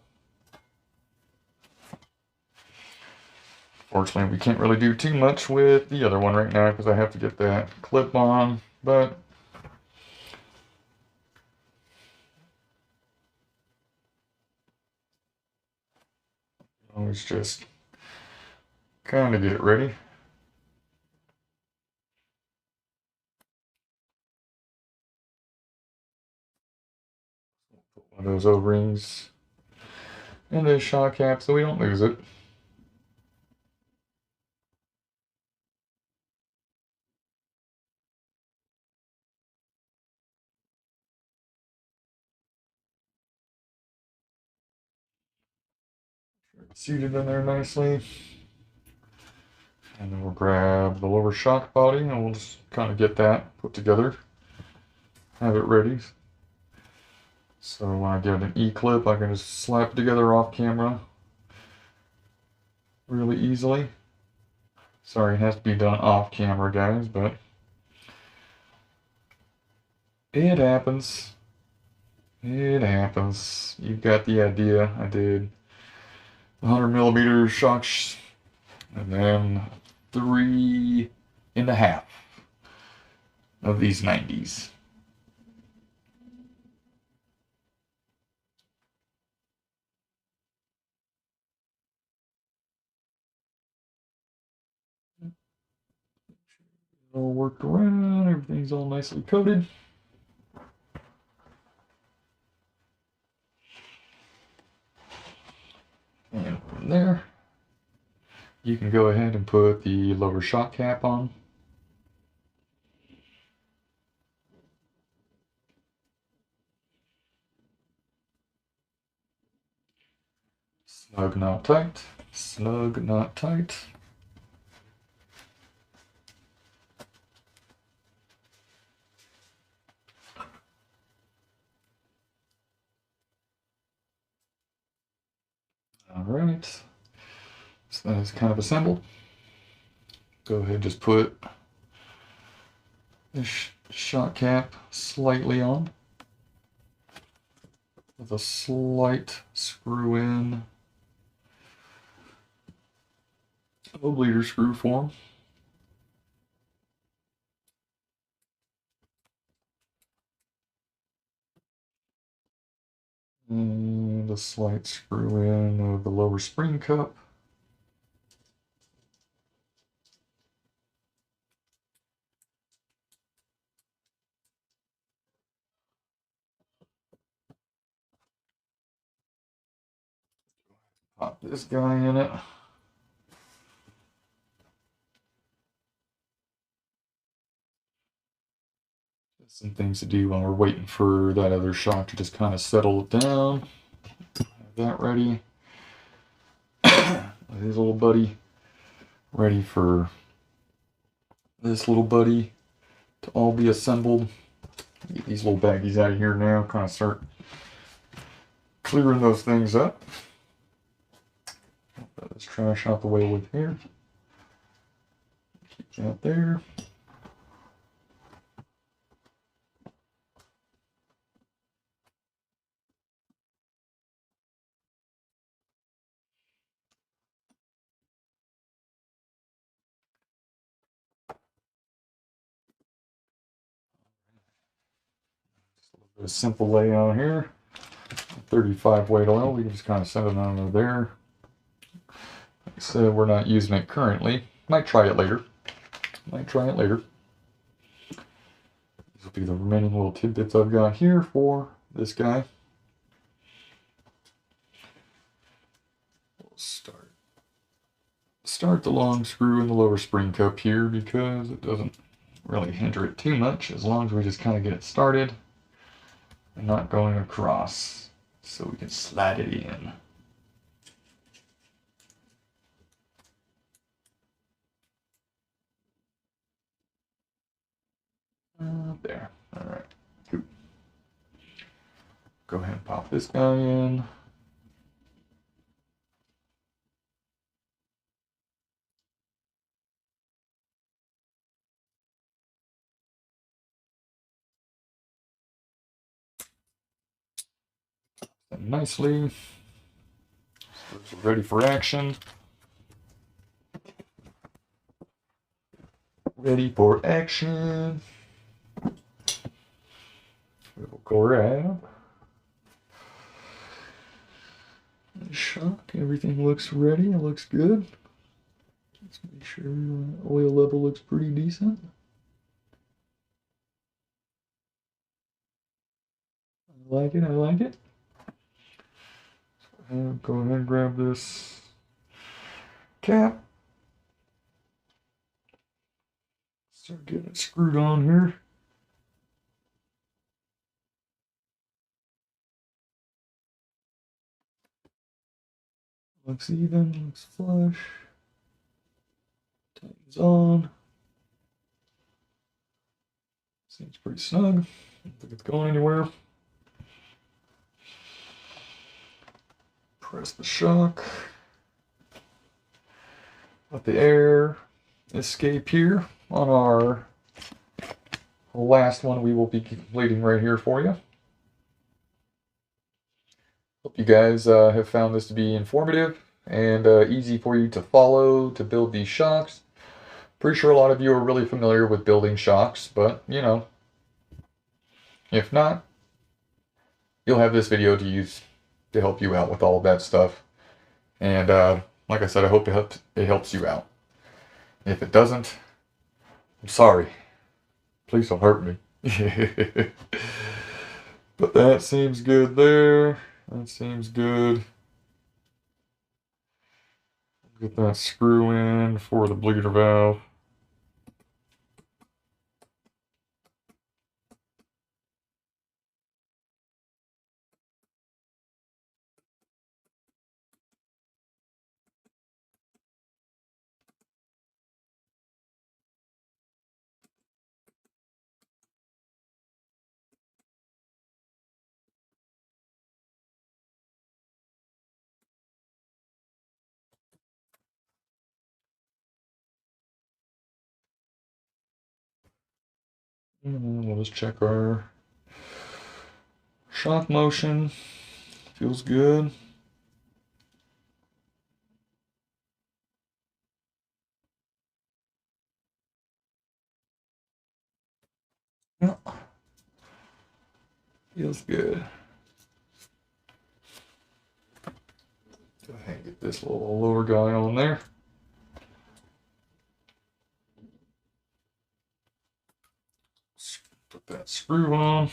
[SPEAKER 1] Fortunately, we can't really do too much with the other one right now because I have to get that clip on, but always just kind of get it ready. Put one of those O-rings in the shock cap so we don't lose it. Seated in there nicely. And then we'll grab the lower shock body and we'll just kind of get that put together. Have it ready. So when I get an E-clip, I can just slap it together off camera really easily. Sorry, it has to be done off camera, guys, but it happens. It happens. You've got the idea. I did 100mm shocks and then 3.5 of these 90s. All worked around, everything's all nicely coated. And from there, you can go ahead and put the lower shock cap on. Snug, not tight. Snug, not tight. All right. So that is kind of assembled. Go ahead and just put this shock cap slightly on with a slight screw in of a bleeder screw form. And a slight screw in of the lower spring cup. Pop this guy in it. Some things to do while we're waiting for that other shock to just kind of settle down. Have that ready. His little buddy ready for this little buddy to all be assembled. Get these little baggies out of here now. Kind of start clearing those things up. Put this trash out the way with here. Keep that there. Just a little bit of simple layout here. 35 weight oil. We can just kind of send it under there. Like I said, we're not using it currently. Might try it later. These will be the remaining little tidbits I've got here for this guy. We'll start the long screw in the lower spring cup here because it doesn't really hinder it too much as long as we just kind of get it started and not going across so we can slide it in. There. All right. Cool. Go ahead and pop this guy in. And nicely. So ready for action. Ready for action. We'll grab the shock. Everything looks ready. It looks good. Let's make sure oil level looks pretty decent. I like it. I like it. So go ahead and grab this cap. Start getting it screwed on here. Looks even, looks flush. Tightens on. Seems pretty snug. Don't think it's going anywhere. Press the shock. Let the air escape here on our last one we will be completing right here for you. Hope you guys have found this to be informative and easy for you to follow to build these shocks. Pretty sure a lot of you are really familiar with building shocks, but you know, if not, you'll have this video to use to help you out with all of that stuff. And like I said, I hope it helps you out. If it doesn't, I'm sorry. Please don't hurt me. But that seems good there. That seems good. Get that screw in for the bleeder valve. And we'll just check our shock motion. Feels good. Yeah. Feels good. Go ahead and get this little lower guy on there. Put that screw on.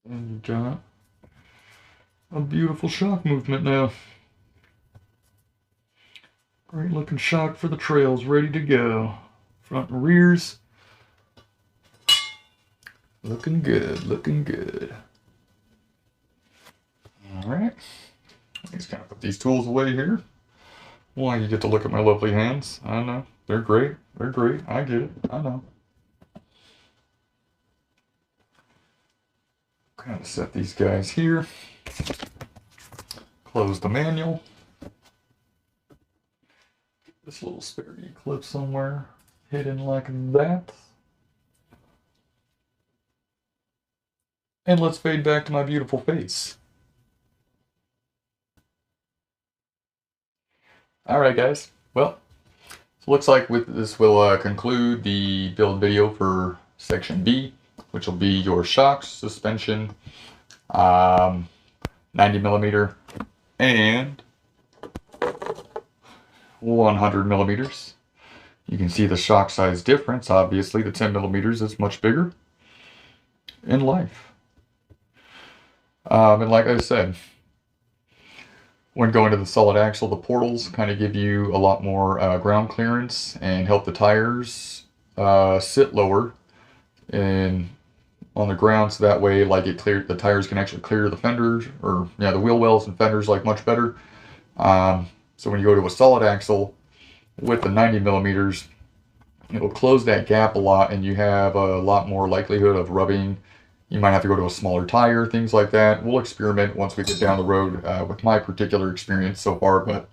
[SPEAKER 1] And you got a beautiful shock movement now. Great looking shock for the trails, ready to go. Front and rears. Looking good, looking good. Alright. Just kind of put these tools away here. Well, you get to look at my lovely hands. I know. They're great. They're great. I get it. I know. Kind of set these guys here. Close the manual. This little spare clip somewhere hidden like that. And let's fade back to my beautiful face. Alright guys, well, so looks like with this will conclude the build video for section B, which will be your shocks, suspension, 90mm, and 100mm. You can see the shock size difference. Obviously the 10mm is much bigger in life. And like I said, when going to the solid axle, the portals kind of give you a lot more ground clearance and help the tires sit lower and on the ground, so that way like the tires can actually clear the fenders, or yeah, the wheel wells and fenders like much better. So when you go to a solid axle with the 90mm, it'll close that gap a lot and you have a lot more likelihood of rubbing. You might have to go to a smaller tire, things like that. We'll experiment once we get down the road with my particular experience so far, but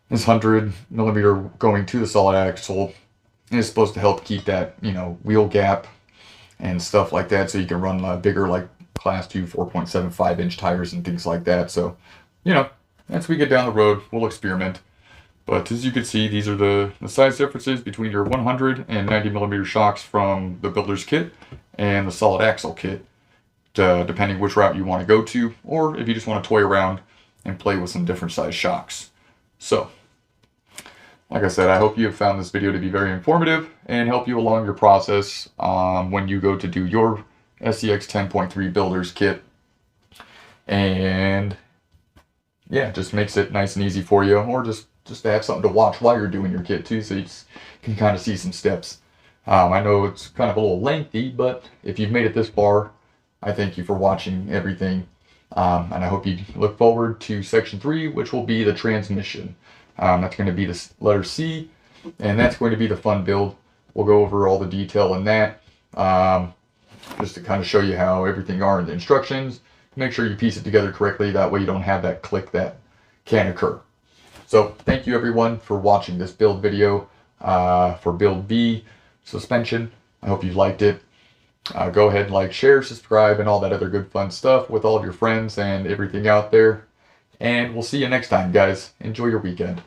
[SPEAKER 1] this 100mm going to the solid axle is supposed to help keep that, you know, wheel gap and stuff like that, so you can run bigger, like class 2 4.75-inch tires and things like that. So, you know, as we get down the road, we'll experiment. But as you can see, these are the size differences between your 100 and 90mm shocks from the builder's kit and the solid axle kit, depending which route you want to go to, or if you just want to toy around and play with some different size shocks. So, like I said, I hope you have found this video to be very informative and help you along your process when you go to do your SCX10.3 builder's kit. And yeah, just makes it nice and easy for you, or just to have something to watch while you're doing your kit too, so you can kind of see some steps. I know it's kind of a little lengthy, but if you've made it this far, I thank you for watching everything. And I hope you look forward to section 3, which will be the transmission. That's going to be the letter C, and that's going to be the fun build. We'll go over all the detail in that, just to kind of show you how everything are in the instructions. Make sure you piece it together correctly, that way you don't have that click that can occur. So thank you everyone for watching this build video for build B suspension. I hope you liked it. Go ahead and like, share, subscribe, and all that other good fun stuff with all of your friends and everything out there. And we'll see you next time, guys. Enjoy your weekend.